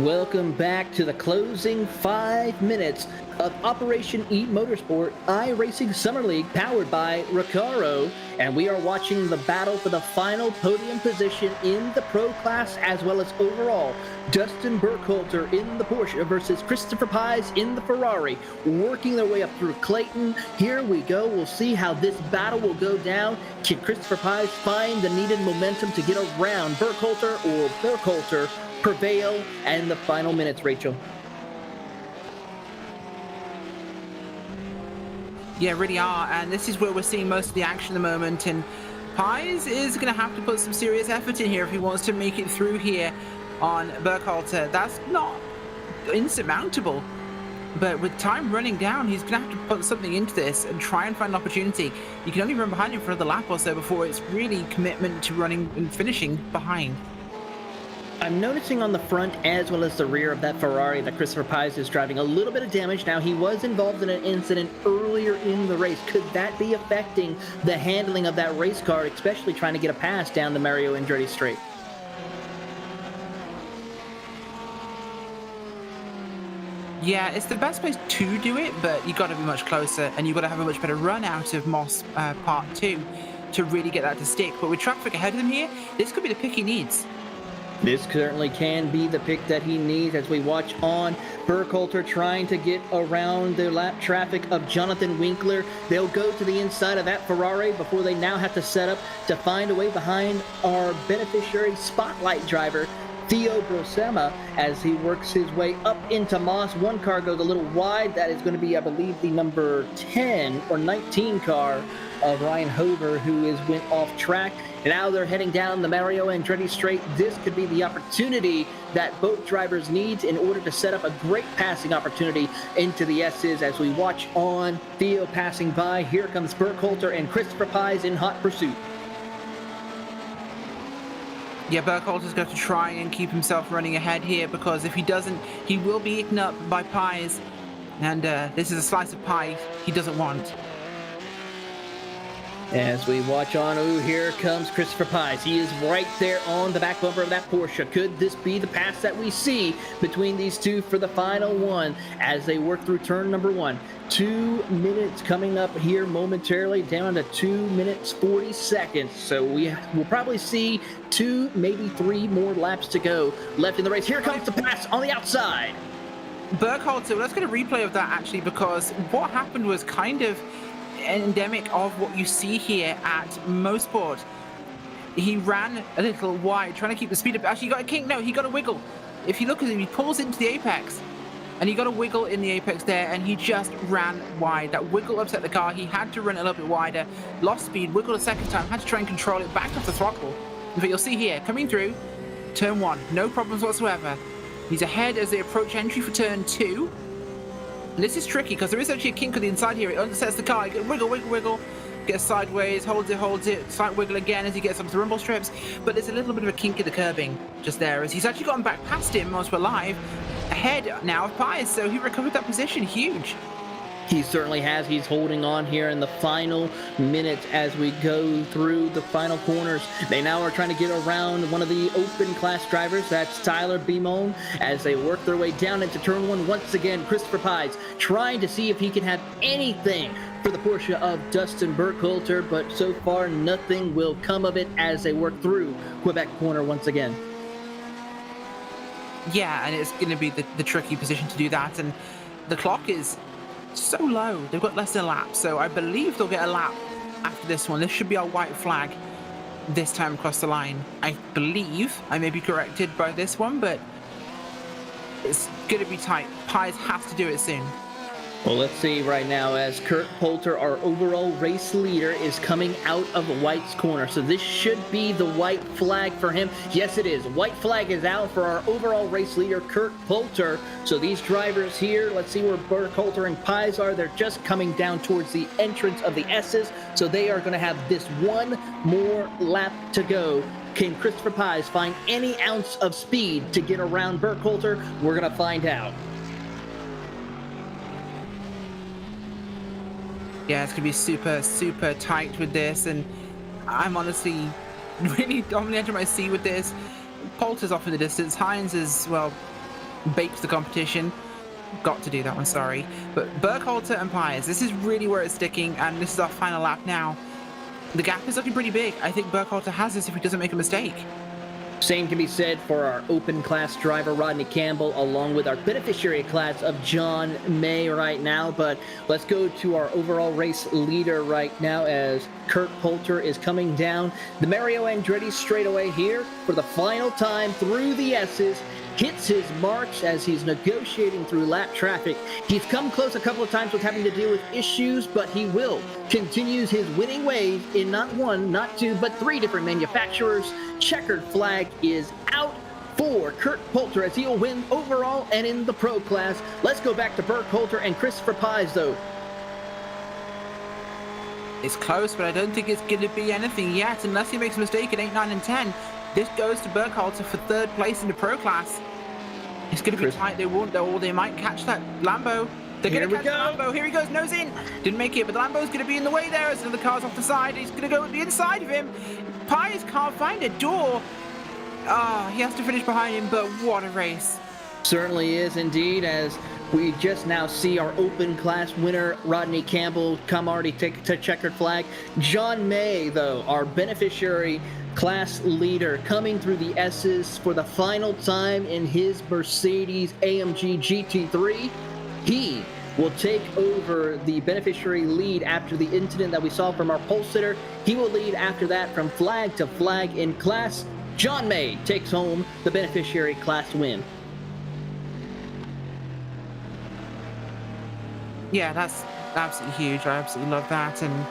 Welcome back to the closing 5 minutes of Operation eMotorsport iRacing Summer League powered by Recaro, and we are watching the battle for the final podium position in the Pro class as well as overall. Dustin Burkhalter in the Porsche versus Christopher Pies in the Ferrari, working their way up through Clayton. Here we go. We'll see how this battle will go down. Can Christopher Pies find the needed momentum to get around Burkhalter, or Burkhalter prevail? And the final minutes, Rachel. Yeah, really are, and this is where we're seeing most of the action at the moment, and Pies is going to have to put some serious effort in here if he wants to make it through here on Burkhalter. That's not insurmountable, but with time running down, he's going to have to put something into this and try and find an opportunity. You can only run behind him for another lap or so before it's really commitment to running and finishing behind. I'm noticing on the front as well as the rear of that Ferrari that Christopher Pies is driving a little bit of damage. Now, he was involved in an incident earlier in the race. Could that be affecting the handling of that race car, especially trying to get a pass down the Mario Andretti straight? Yeah, it's the best place to do it, but you got to be much closer, and you've got to have a much better run out of Moss Part 2 to really get that to stick. But with traffic ahead of him here, this could be the pick he needs. This certainly can be the pick that he needs as we watch on Burkhalter trying to get around the lap traffic of Jonathan Winkler. They'll go to the inside of that Ferrari before they now have to set up to find a way behind our beneficiary spotlight driver, Theo Brosema, as he works his way up into Moss. One car goes a little wide. That is going to be, I believe, the number 10 or 19 car of Ryan Hover, who went off track. And now they're heading down the Mario Andretti straight. This could be the opportunity that both drivers need in order to set up a great passing opportunity into the S's as we watch on Theo passing by. Here comes Burkhalter and Christopher Pies in hot pursuit. Yeah, Burkhalter's going to try and keep himself running ahead here, because if he doesn't, he will be eaten up by Pies. And this is a slice of pie he doesn't want. As we watch on, here comes Christopher Pies. He is right there on the back bumper of that Porsche. Could this be the pass that we see between these two for the final one as they work through turn number 1? 2 minutes coming up here momentarily, down to 2 minutes 40 seconds. So we will probably see 2, maybe 3 more laps to go left in the race. Here comes the pass on the outside. Burkhalter, let's get a replay of that actually, because what happened was kind of endemic of what you see here at Motorsport. He ran a little wide, trying to keep the speed up. Actually, he got a kink. No, he got a wiggle. If you look at him, he pulls into the apex, and he got a wiggle in the apex there, and he just ran wide. That wiggle upset the car. He had to run a little bit wider, lost speed, wiggled a second time, had to try and control it, back off the throttle. But you'll see here, coming through turn 1, no problems whatsoever. He's ahead as they approach entry for turn 2. And this is tricky because there is actually a kink on the inside here. It undersets the car. You get wiggle, wiggle, wiggle. Gets sideways, holds it. Slight wiggle again as he gets onto the rumble strips. But there's a little bit of a kink in the curbing just there as he's actually gotten back past him once we're live. Ahead now of Pies, so he recovered that position. Huge. He certainly has. He's holding on here in the final minutes as we go through the final corners. They now are trying to get around one of the open class drivers. That's Tyler Beamon as they work their way down into turn 1. Once again, Christopher Pies trying to see if he can have anything for the Porsche of Dustin Burkhalter, but so far nothing will come of it as they work through Quebec corner once again. Yeah, and it's going to be the tricky position to do that, and the clock is so low. They've got less than a lap, so I believe they'll get a lap after this one. This should be our white flag this time across the line. I believe. I may be corrected by this one, but it's going to be tight. Pies has to do it soon. Well, let's see right now as Kurt Poulter, our overall race leader, is coming out of White's corner. So this should be the white flag for him. Yes, it is. White flag is out for our overall race leader, Kurt Poulter. So these drivers here, let's see where Burkhalter and Pies are. They're just coming down towards the entrance of the S's. So they are going to have this one more lap to go. Can Christopher Pies find any ounce of speed to get around Burkhalter? We're going to find out. Yeah, it's going to be super, super tight with this, and I'm honestly really on the edge of my seat with this. Poulter's off in the distance. Hines is, well, baked the competition. Got to do that one, sorry. But Burkhalter and Pies, this is really where it's sticking, and this is our final lap now. The gap is looking pretty big. I think Burkhalter has this if he doesn't make a mistake. Same can be said for our open class driver, Rodney Campbell, along with our beneficiary class of John May right now. But let's go to our overall race leader right now as Kurt Poulter is coming down the Mario Andretti straightaway here for the final time through the S's. hits his marks as he's negotiating through lap traffic. He's come close a couple of times with having to deal with issues, but he will continues his winning ways in not one, not two, but 3 different manufacturers. Checkered flag is out for Kurt Poulter as he'll win overall and in the pro class. Let's go back to Burt Poulter and Christopher Pies, though. It's close, but I don't think it's going to be anything yet, unless he makes a mistake at 8, 9, and 10. This goes to Burkhalter for 3rd place in the pro class. It's going to be tight. They won't, or they might catch that Lambo. They're going to catch the Lambo. Here he goes, nose in. Didn't make it, but the Lambo's going to be in the way there as the car's off the side. He's going to go at the inside of him. Pies can't find a door. He has to finish behind him, but what a race. Certainly is indeed, as we just now see our open class winner, Rodney Campbell, come already take to checkered flag. John May, though, our beneficiary class leader, coming through the S's for the final time in his Mercedes AMG GT3. He will take over the beneficiary lead after the incident that we saw from our pole sitter. He will lead after that from flag to flag in class. John May takes home the beneficiary class win. Yeah, that's absolutely huge. I absolutely love that, and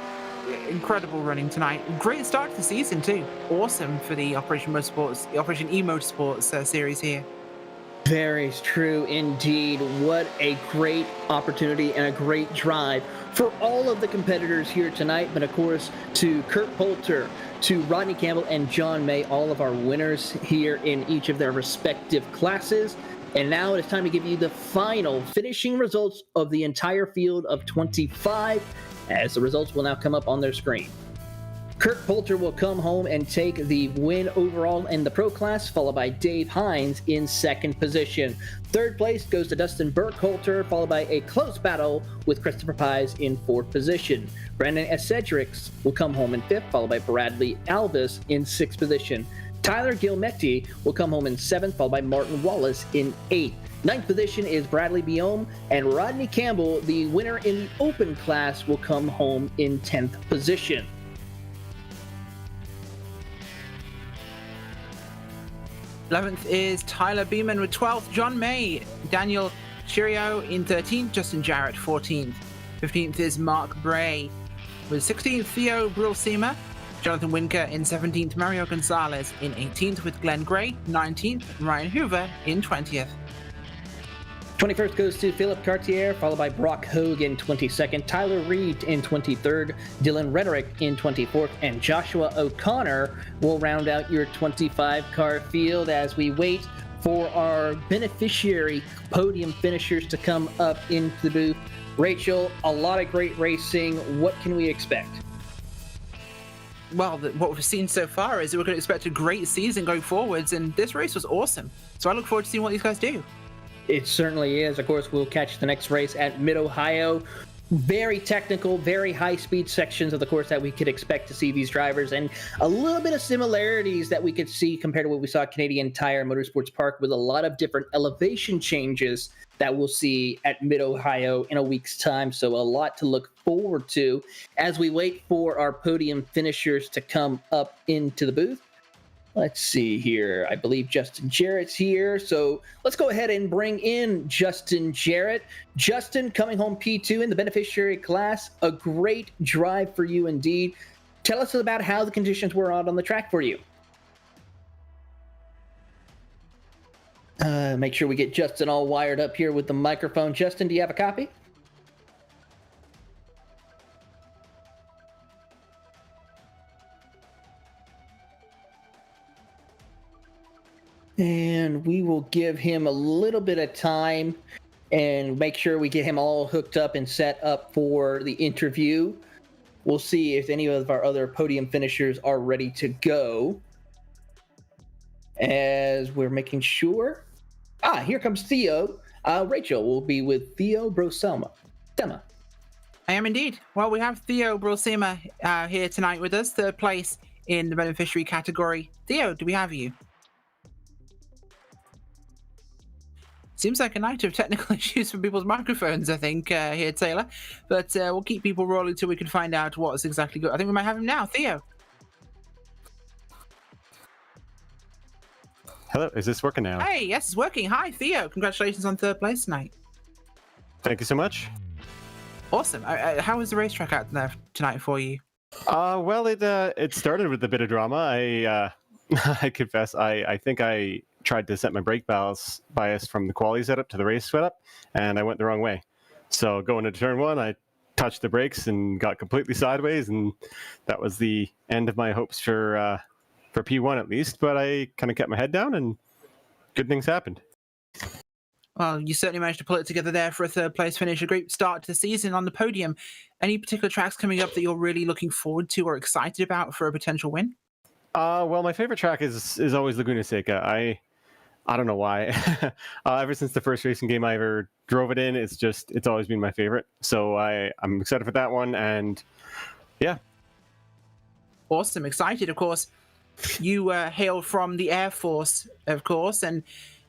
incredible running tonight. Great start to the season too. Awesome for the Operation eMotorsports series here. Very true indeed. What a great opportunity and a great drive for all of the competitors here tonight, but of course to Kurt Poulter, to Rodney Campbell, and John May, all of our winners here in each of their respective classes. And now it is time to give you the final finishing results of the entire field of 25, as the results will now come up on their screen. Kurt Poulter will come home and take the win overall in the pro class, followed by Dave Hines in 2nd position. 3rd place goes to Dustin Burkhalter, followed by a close battle with Christopher Pies in 4th position. Brandon Cedrics will come home in 5th, followed by Bradley Alvis in 6th position. Tyler Gilmetti will come home in 7th, followed by Martin Wallace in 8th. 9th position is Bradley Biome, and Rodney Campbell, the winner in the open class, will come home in 10th position. '11th is Tyler Beeman with 12th, John May, Daniel Chirio in 13th, Justin Jarrett 14th. 15th is Mark Bray with 16th, Theo Brulsima, Jonathan Winker in 17th, Mario Gonzalez in 18th with Glenn Gray, 19th, Ryan Hoover in 20th. 21st goes to Philip Cartier, followed by Brock Hogue in 22nd, Tyler Reed in 23rd, Dylan Rhetoric in 24th, and Joshua O'Connor will round out your 25-car field as we wait for our beneficiary podium finishers to come up into the booth. Rachel, a lot of great racing. What can we expect? Well, what we've seen so far is that we're going to expect a great season going forwards, and this race was awesome. So I look forward to seeing what these guys do. It certainly is. Of course, we'll catch the next race at Mid-Ohio. Very technical, very high-speed sections of the course that we could expect to see these drivers, and a little bit of similarities that we could see compared to what we saw at Canadian Tire Motorsports Park, with a lot of different elevation changes that we'll see at Mid-Ohio in a week's time. So a lot to look forward to as we wait for our podium finishers to come up into the booth. Let's see here. I believe Justin Jarrett's here. So let's go ahead and bring in Justin Jarrett. Justin, coming home P2 in the beneficiary class. A great drive for you indeed. Tell us about how the conditions were out on the track for you. Make sure we get Justin all wired up here with the microphone. Justin, do you have a copy? And we will give him a little bit of time and make sure we get him all hooked up and set up for the interview. We'll see if any of our other podium finishers are ready to go. As we're making sure. Here comes Theo. Rachel will be with Theo Brosema. I am indeed. Well, we have Theo Brosema here tonight with us, 3rd place in the beneficiary category. Theo, do we have you? Seems like a night of technical issues for people's microphones, I think, here, Taylor. But we'll keep people rolling till we can find out what's exactly good. I think we might have him now. Theo. Hello, is this working now? Hey, yes, it's working. Hi, Theo. Congratulations on third place tonight. Thank you so much. Awesome. How was the racetrack out there tonight for you? Well, it started with a bit of drama. I confess, I think I tried to set my brake bias from the quality setup to the race setup, and I went the wrong way. So going into turn one, I touched the brakes and got completely sideways, and that was the end of my hopes for P1 at least. But I kind of kept my head down, and good things happened. Well, you certainly managed to pull it together there for a third place finish. A great start to the season on the podium. Any particular tracks coming up that you're really looking forward to or excited about for a potential win? Well, my favorite track is always Laguna Seca. I don't know why. Ever since the first racing game I ever drove it in, it's always been my favorite. So I'm excited for that one, and yeah. Awesome, excited, of course. You hail from the Air Force, of course, and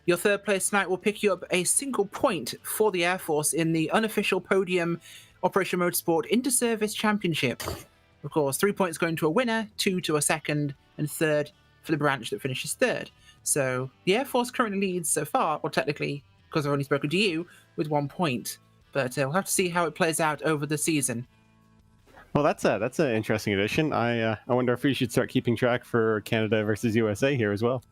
your third place tonight will pick you up a single point for the Air Force in the unofficial podium Operation Motorsport Inter-Service Championship. Of course, 3 points going to a winner, 2 to a second, and third for the branch that finishes third. So the Air Force currently leads so far, or technically, because I've only spoken to you, with 1 point. But we'll have to see how it plays out over the season. Well, that's an interesting addition. I wonder if we should start keeping track for Canada versus USA here as well.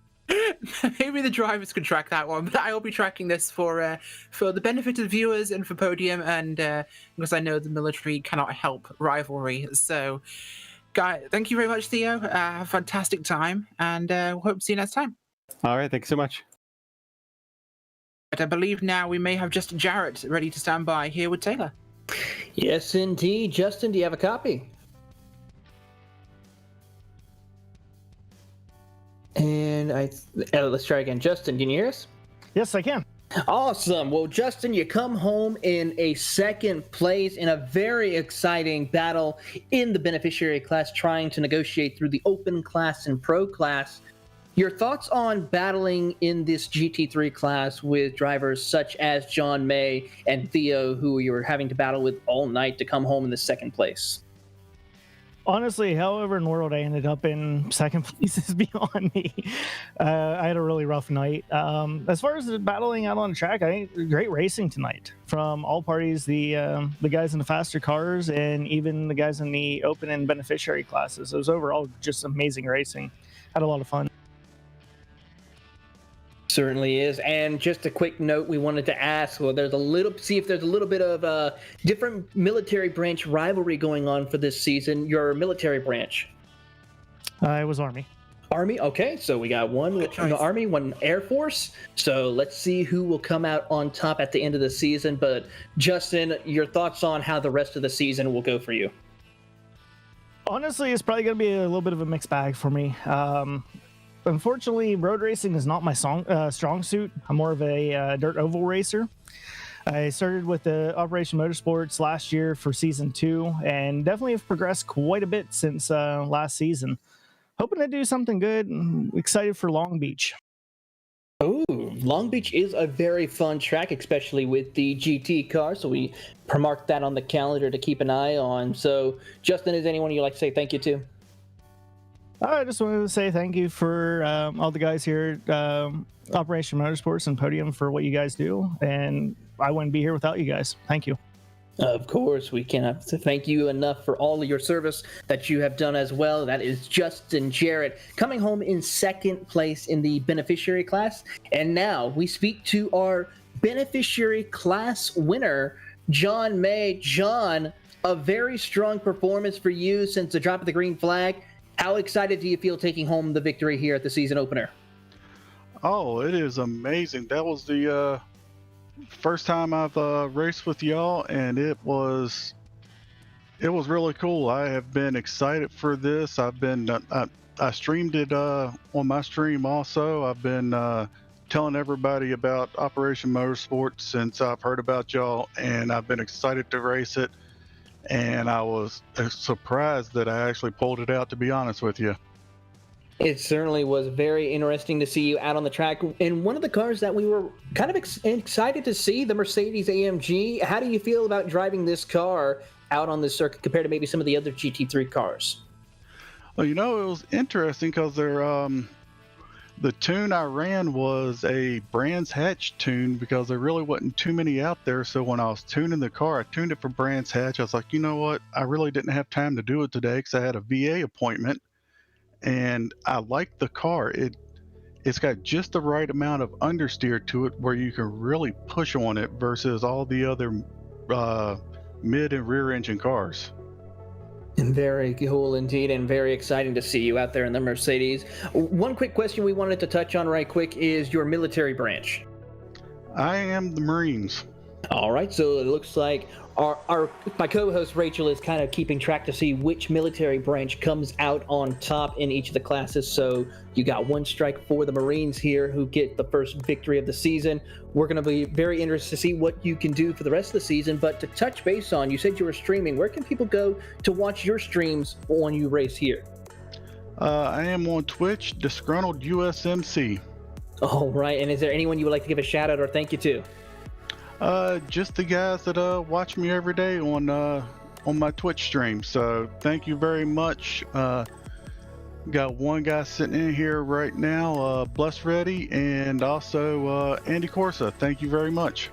Maybe the drivers can track that one, but I'll be tracking this for the benefit of the viewers and for Podium, and because I know the military cannot help rivalry. So, guys, thank you very much, Theo. Have a fantastic time, and we'll hope to see you next time. All right, thank you so much. But I believe now we may have just Jarrett ready to stand by here with Taylor. Yes, indeed. Justin, do you have a copy? And let's try again. Justin, can you hear us? Yes, I can. Awesome. Well, Justin, you come home in a second place in a very exciting battle in the beneficiary class, trying to negotiate through the open class and pro class. Your thoughts on battling in this GT3 class with drivers such as John May and Theo, who you were having to battle with all night to come home in the second place? Honestly, however in the world I ended up in second place is beyond me. I had a really rough night. As far as the battling out on the track, I think great racing tonight from all parties, the guys in the faster cars and even the guys in the open and beneficiary classes. It was overall just amazing racing. Had a lot of fun. Certainly is. And just a quick note, we wanted to ask, see if there's a little bit of different military branch rivalry going on for this season. Your military branch? It was Army. Army? Okay, so we got one in the Army, one Air Force. So let's see who will come out on top at the end of the season. But Justin, your thoughts on how the rest of the season will go for you? Honestly, it's probably going to be a little bit of a mixed bag for me. Unfortunately, road racing is not my strong suit. I'm more of a dirt oval racer. I started with the Operation Motorsports last year for season 2, and definitely have progressed quite a bit since last season. Hoping to do something good. I'm excited for Long Beach. Oh, Long Beach is a very fun track, especially with the GT car. So we marked that on the calendar to keep an eye on. So, Justin, is anyone you'd like to say thank you to? I just wanted to say thank you for all the guys here at Operation Motorsports and Podium for what you guys do. And I wouldn't be here without you guys. Thank you. Of course, we cannot thank you enough for all of your service that you have done as well. That is Justin Jarrett coming home in second place in the beneficiary class. And now we speak to our beneficiary class winner, John May. John, a very strong performance for you since the drop of the green flag. How excited do you feel taking home the victory here at the season opener? Oh, it is amazing. That was the first time I've raced with y'all, and it was really cool. I have been excited for this. I've been I streamed it on my stream also. I've been telling everybody about Operation Motorsport since I've heard about y'all, and I've been excited to race it. And I was surprised that I actually pulled it out, to be honest with you. It certainly was very interesting to see you out on the track. And one of the cars that we were kind of excited to see, the Mercedes AMG. How do you feel about driving this car out on this circuit compared to maybe some of the other GT3 cars? Well, it was interesting because The tune I ran was a Brands Hatch tune because there really wasn't too many out there. So when I was tuning the car, I tuned it for Brands Hatch. I was like, you know what? I really didn't have time to do it today because I had a VA appointment, and I liked the car. It's got just the right amount of understeer to it where you can really push on it versus all the other mid and rear engine cars. Very cool indeed, and very exciting to see you out there in the Mercedes. One quick question we wanted to touch on right quick is your military branch. I am the Marines. All right, so it looks like my co-host Rachel is kind of keeping track to see which military branch comes out on top in each of the classes. So you got one strike for the Marines here, who get the first victory of the season. We're going to be very interested to see what you can do for the rest of the season. But to touch base on, you said you were streaming. Where can people go to watch your streams when you race here? I am on Twitch, Disgruntled USMC. All right, and is there anyone you would like to give a shout out or thank you to? Just the guys that watch me every day on my Twitch stream. So thank you very much. Got one guy sitting in here right now, Bless Ready, and also Andy Corsa. Thank you very much.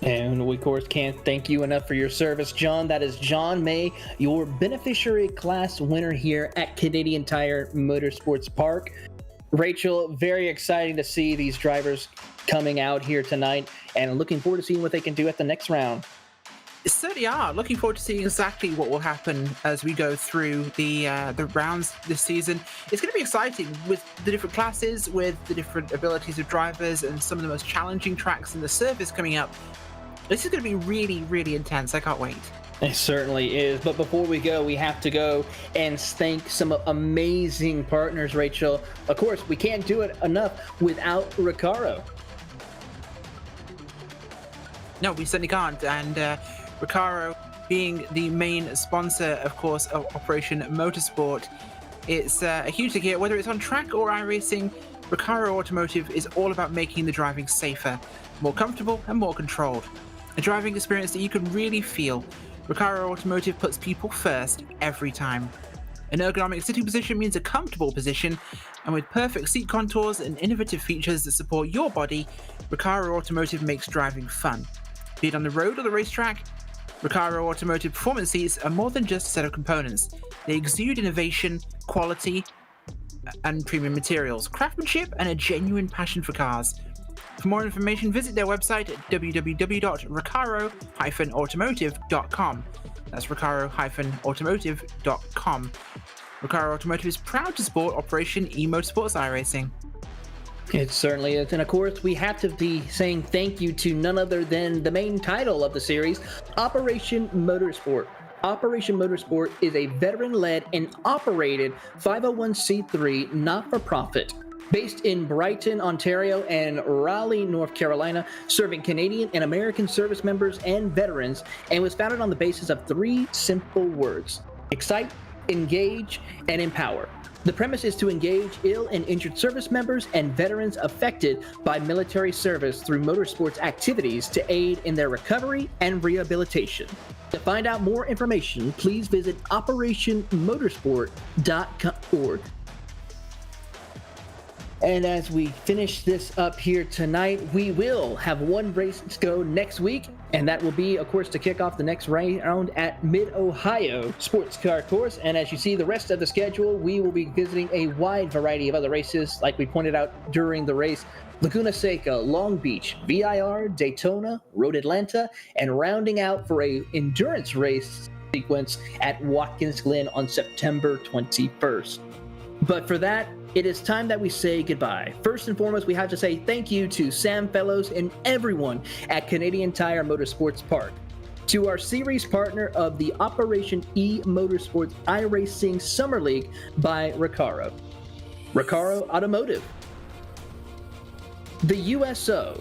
And we, of course, can't thank you enough for your service, John. That is John May, your beneficiary class winner here at Canadian Tire Motorsports Park. Rachel, very exciting to see these drivers coming out here tonight, and looking forward to seeing what they can do at the next round. Certainly are. Looking forward to seeing exactly what will happen as we go through the rounds this season. It's going to be exciting with the different classes, with the different abilities of drivers, and some of the most challenging tracks in the surface coming up. This is going to be really, really intense. I can't wait. It certainly is. But before we go, we have to go and thank some amazing partners, Rachel. Of course, we can't do it enough without Recaro. No, we certainly can't. And Recaro being the main sponsor, of course, of Operation Motorsport, it's a huge thing here. Whether it's on track or iRacing, Recaro Automotive is all about making the driving safer, more comfortable, and more controlled. A driving experience that you can really feel. Recaro Automotive puts people first every time. An ergonomic sitting position means a comfortable position, and with perfect seat contours and innovative features that support your body, Recaro Automotive makes driving fun. Be it on the road or the racetrack, Recaro Automotive performance seats are more than just a set of components. They exude innovation, quality, and premium materials, craftsmanship, and a genuine passion for cars. For more information, visit their website at www.recaro-automotive.com. That's recaro-automotive.com. Recaro Automotive is proud to support Operation eMotorsports iRacing. It certainly is. And of course, we have to be saying thank you to none other than the main title of the series, Operation Motorsport. Operation Motorsport is a veteran-led and operated 501c3 not-for-profit based in Brighton, Ontario, and Raleigh, North Carolina, serving Canadian and American service members and veterans, and was founded on the basis of 3 simple words: excite, engage, and empower. The premise is to engage ill and injured service members and veterans affected by military service through motorsports activities to aid in their recovery and rehabilitation. To find out more information, please visit operationmotorsport.org. And as we finish this up here tonight, we will have one race to go next week, and that will be, of course, to kick off the next round at Mid-Ohio Sports Car Course. And as you see the rest of the schedule, we will be visiting a wide variety of other races, like we pointed out during the race: Laguna Seca, Long Beach, VIR, Daytona, Road Atlanta, and rounding out for a endurance race sequence at Watkins Glen on September 21st. But for that, it is time that we say goodbye. First and foremost, we have to say thank you to Sam Fellows and everyone at Canadian Tire Motorsports Park. To our series partner of the Operation eMotorsport iRacing Summer League by Recaro. Recaro Automotive, the USO,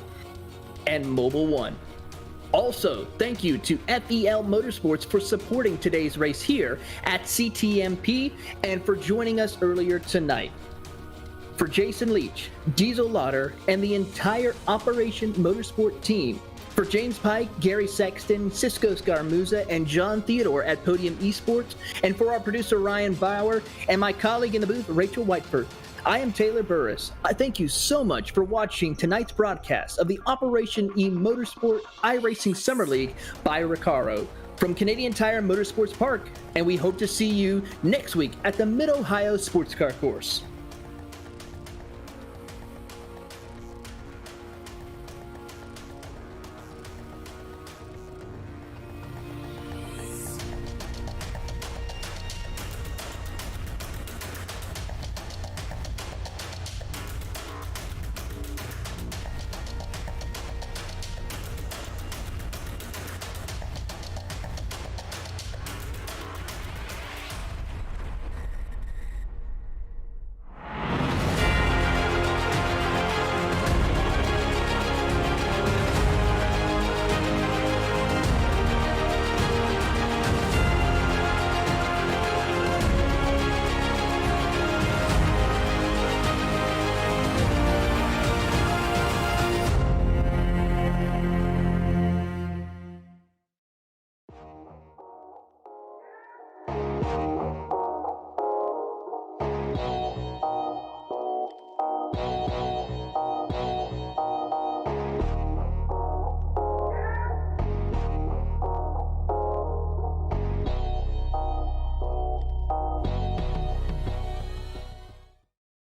and Mobile One. Also, thank you to Fel Motorsports for supporting today's race here at CTMP and for joining us earlier tonight. For Jason Leach, Diesel Lauder, and the entire Operation Motorsport team, for James Pike, Gary Sexton, Cisco Scarmuza, and John Theodore at Podium Esports, and for our producer Ryan Bauer and my colleague in the booth, Rachel Whiteford, I am Taylor Burris. I thank you so much for watching tonight's broadcast of the Operation eMotorsport iRacing Summer League by Recaro from Canadian Tire Motorsports Park, and we hope to see you next week at the Mid-Ohio Sports Car Course.